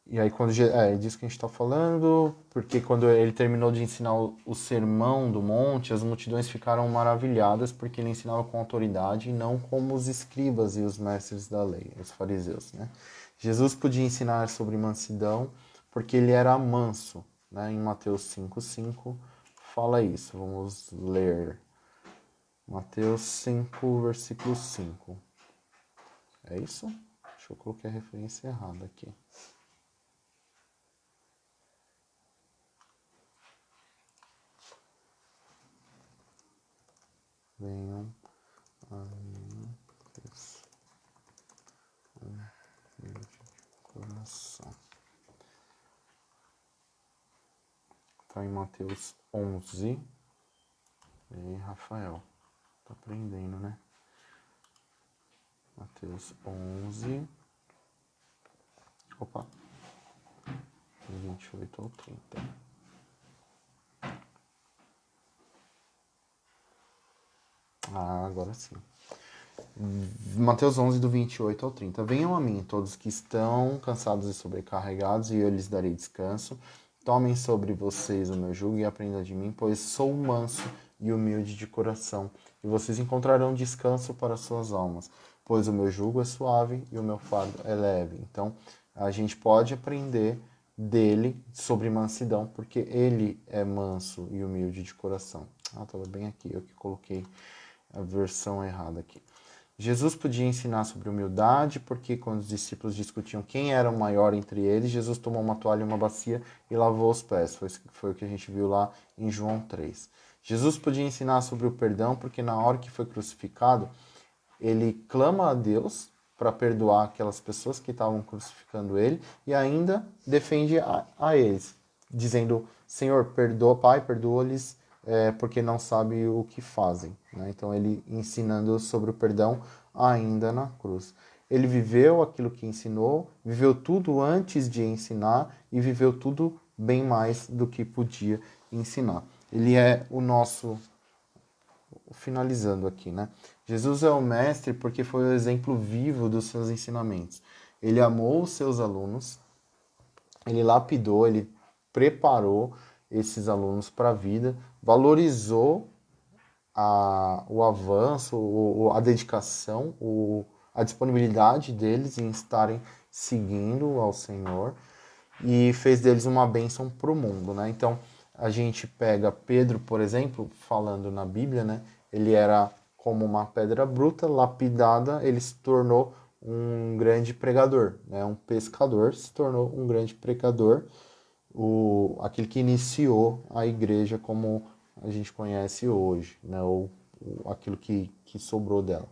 E aí, é disso que a gente está falando, porque quando ele terminou de ensinar o sermão do monte, as multidões ficaram maravilhadas, porque ele ensinava com autoridade e não como os escribas e os mestres da lei, os fariseus, né? Jesus podia ensinar sobre mansidão, porque ele era manso, né? Em Mateus 5,5 fala isso, vamos ler. Mateus 5, versículo 5. É isso? Deixa eu colocar a referência errada aqui. Venham a mim, coração. Está em Mateus 11. E aí, Rafael, tá aprendendo, né? Mateus 11. Opa. 28 ao 30. Ah, agora sim. Mateus 11, do 28 ao 30. Venham a mim, todos que estão cansados e sobrecarregados, e eu lhes darei descanso. Tomem sobre vocês o meu jugo e aprendam de mim, pois sou manso e humilde de coração, e vocês encontrarão descanso para suas almas, pois o meu jugo é suave e o meu fardo é leve. Então, a gente pode aprender dele sobre mansidão, porque ele é manso e humilde de coração. Ah, estava bem aqui, eu que coloquei a versão errada aqui. Jesus podia ensinar sobre humildade, porque quando os discípulos discutiam quem era o maior entre eles, Jesus tomou uma toalha e uma bacia e lavou os pés. Foi o que a gente viu lá em João 3. Jesus podia ensinar sobre o perdão porque na hora que foi crucificado, ele clama a Deus para perdoar aquelas pessoas que estavam crucificando ele e ainda defende a eles, dizendo: Senhor, perdoa, Pai, perdoa-lhes porque não sabem o que fazem. Né? Então ele ensinando sobre o perdão ainda na cruz. Ele viveu aquilo que ensinou, viveu tudo antes de ensinar e viveu tudo bem mais do que podia ensinar. Ele é o nosso, finalizando aqui, né? Jesus é o mestre porque foi o exemplo vivo dos seus ensinamentos. Ele amou os seus alunos, ele lapidou, ele preparou esses alunos para a vida, valorizou o avanço, a dedicação, a disponibilidade deles em estarem seguindo ao Senhor e fez deles uma bênção para o mundo, né? Então, a gente pega Pedro, por exemplo, falando na Bíblia, né? Ele era como uma pedra bruta, lapidada, ele se tornou um grande pregador, né? Um pescador se tornou um grande pregador, aquele que iniciou a igreja como a gente conhece hoje, né? Ou aquilo que sobrou dela.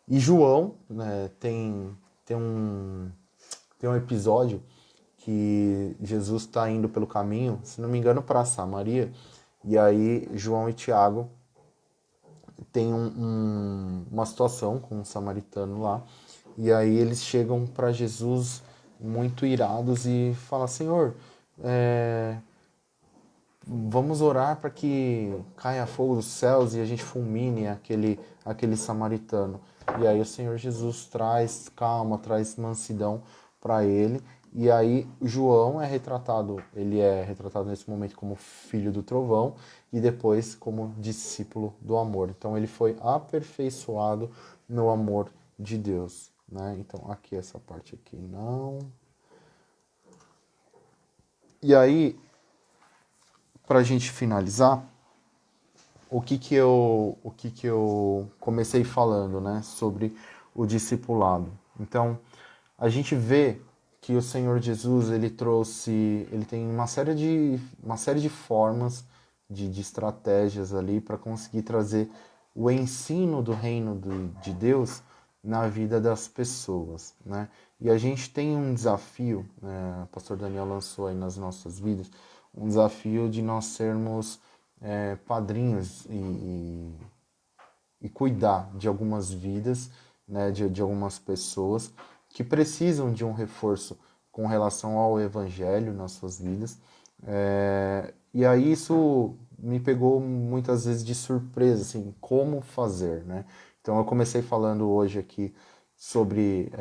E João, né, tem um episódio que Jesus está indo pelo caminho, se não me engano, para Samaria, e aí João e Tiago tem uma situação com um samaritano lá, e aí eles chegam para Jesus muito irados e falam: Senhor, vamos orar para que caia fogo dos céus e a gente fulmine aquele samaritano. E aí o Senhor Jesus traz calma, traz mansidão para ele. E aí João ele é retratado nesse momento como filho do trovão e depois como discípulo do amor. Então ele foi aperfeiçoado no amor de Deus, né? Então aqui essa parte aqui não. E aí, para a gente finalizar, o que que eu comecei falando, né, sobre o discipulado. Então, a gente vê que o Senhor Jesus, ele tem uma série de formas, de estratégias ali para conseguir trazer o ensino do reino de Deus na vida das pessoas, né? E a gente tem um desafio, né, o pastor Daniel lançou aí nas nossas vidas, um desafio de nós sermos padrinhos e cuidar de algumas vidas, né, de algumas pessoas que precisam de um reforço com relação ao evangelho nas suas vidas. E aí isso me pegou muitas vezes de surpresa, assim, como fazer, né? Então eu comecei falando hoje aqui sobre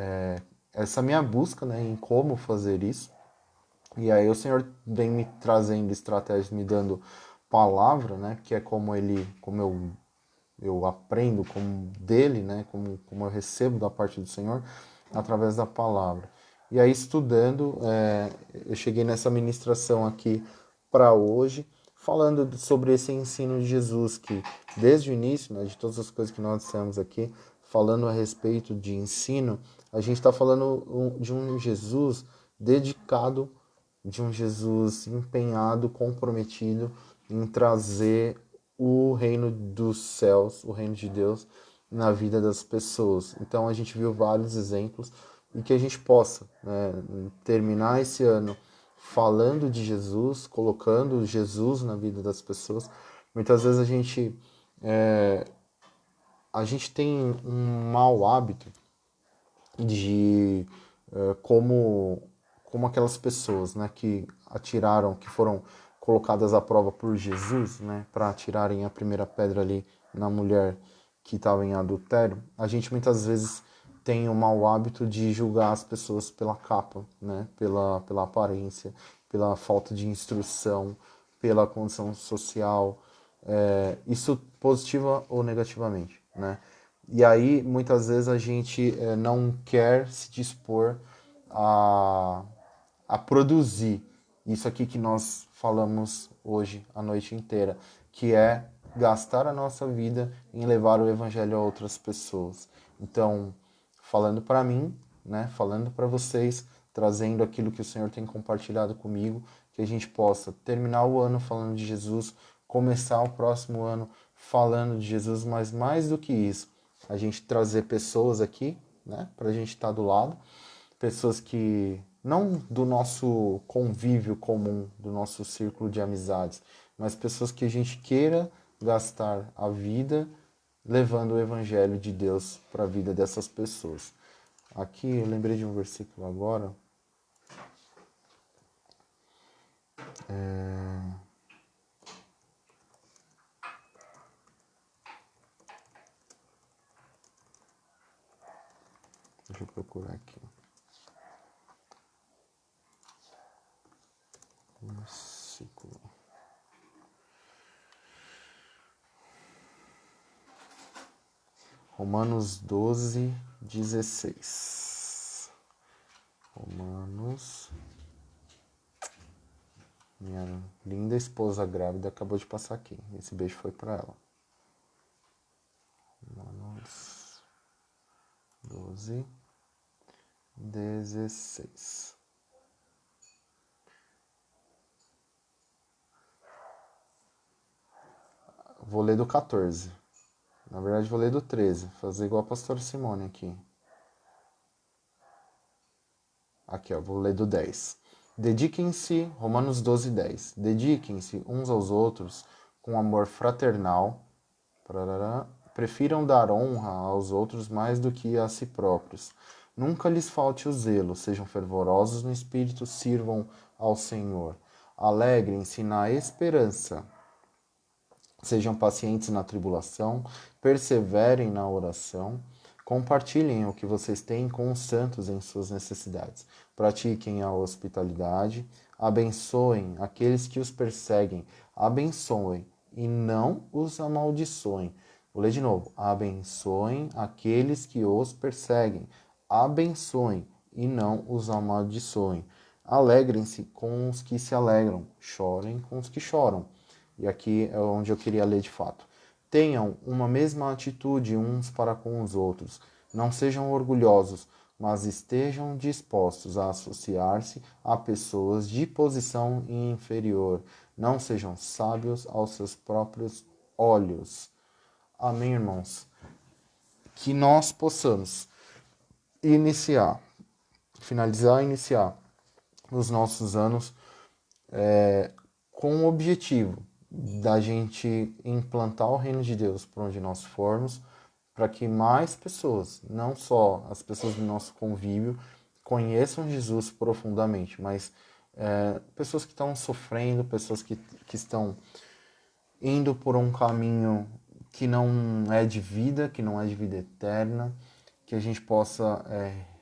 essa minha busca, né, em como fazer isso. E aí o Senhor vem me trazendo estratégias, me dando palavra, né, que é como eu aprendo como dele, né, como eu recebo da parte do Senhor, através da palavra. E aí, estudando, eu cheguei nessa ministração aqui para hoje, falando sobre esse ensino de Jesus, que desde o início, né, de todas as coisas que nós dissemos aqui, falando a respeito de ensino, a gente está falando de um Jesus dedicado, de um Jesus empenhado, comprometido em trazer o reino dos céus, o reino de Deus na vida das pessoas. Então a gente viu vários exemplos e que a gente possa, né, terminar esse ano falando de Jesus, colocando Jesus na vida das pessoas. Muitas vezes a gente tem um mau hábito de como aquelas pessoas, né, que atiraram, que foram colocadas à prova por Jesus, né, para atirarem a primeira pedra ali na mulher que estava em adultério. A gente muitas vezes tem o mau hábito de julgar as pessoas pela capa, né, pela aparência, pela falta de instrução, pela condição social, isso positiva ou negativamente, né? E aí, muitas vezes, a gente não quer se dispor a, a produzir isso aqui que nós falamos hoje a noite inteira, que é gastar a nossa vida em levar o evangelho a outras pessoas. Então, falando para mim, né, falando para vocês, trazendo aquilo que o Senhor tem compartilhado comigo, que a gente possa terminar o ano falando de Jesus, começar o próximo ano falando de Jesus, mas mais do que isso, a gente trazer pessoas aqui, né, para a gente estar do lado, pessoas que não do nosso convívio comum, do nosso círculo de amizades, mas pessoas que a gente queira gastar a vida levando o evangelho de Deus para a vida dessas pessoas. Aqui eu lembrei de um versículo agora. Deixa eu procurar aqui. Versículo. Romanos 12, 16. Romanos. Minha linda esposa grávida acabou de passar aqui. Esse beijo foi para ela. Romanos 12, 16. Vou ler do 14. Na verdade, vou ler do 13. Fazer igual a pastora Simone aqui. Aqui, ó, vou ler do 10. Dediquem-se, Romanos 12, 10. Dediquem-se uns aos outros com amor fraternal. Prefiram dar honra aos outros mais do que a si próprios. Nunca lhes falte o zelo, sejam fervorosos no espírito, sirvam ao Senhor. Alegrem-se na esperança. Sejam pacientes na tribulação, perseverem na oração, compartilhem o que vocês têm com os santos em suas necessidades, pratiquem a hospitalidade, abençoem aqueles que os perseguem, abençoem e não os amaldiçoem. Vou ler de novo. Abençoem aqueles que os perseguem, abençoem e não os amaldiçoem. Alegrem-se com os que se alegram, chorem com os que choram. E aqui é onde eu queria ler de fato. Tenham uma mesma atitude uns para com os outros. Não sejam orgulhosos, mas estejam dispostos a associar-se a pessoas de posição inferior. Não sejam sábios aos seus próprios olhos. Amém, irmãos? Que nós possamos finalizar e iniciar os nossos anos com o objetivo da gente implantar o reino de Deus por onde nós formos, para que mais pessoas, não só as pessoas do nosso convívio, conheçam Jesus profundamente, mas pessoas que estão sofrendo, pessoas que estão indo por um caminho que não é de vida, que não é de vida eterna, que a gente possa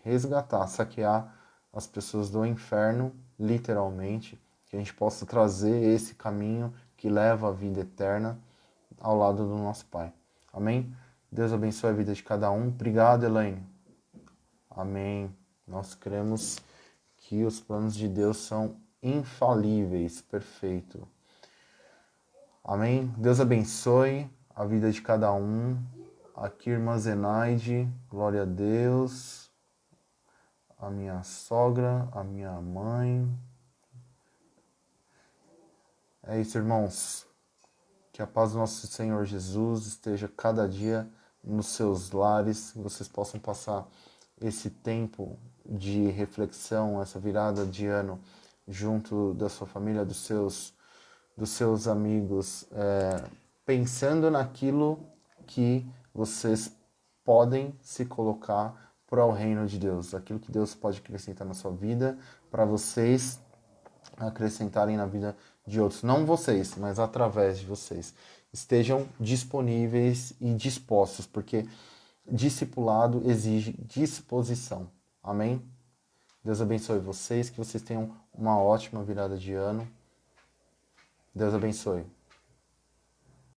resgatar, saquear as pessoas do inferno, literalmente, que a gente possa trazer esse caminho que leva à vida eterna ao lado do nosso Pai. Amém? Deus abençoe a vida de cada um. Obrigado, Elaine. Amém. Nós cremos que os planos de Deus são infalíveis. Perfeito. Amém? Deus abençoe a vida de cada um. Aqui, irmã Zenaide, glória a Deus. A minha sogra, a minha mãe. É isso, irmãos. Que a paz do nosso Senhor Jesus esteja cada dia nos seus lares, que vocês possam passar esse tempo de reflexão, essa virada de ano junto da sua família, dos seus amigos, pensando naquilo que vocês podem se colocar para o reino de Deus, aquilo que Deus pode acrescentar na sua vida, para vocês acrescentarem na vida de outros, não vocês, mas através de vocês. Estejam disponíveis e dispostos, porque discipulado exige disposição. Amém? Deus abençoe vocês, que vocês tenham uma ótima virada de ano. Deus abençoe.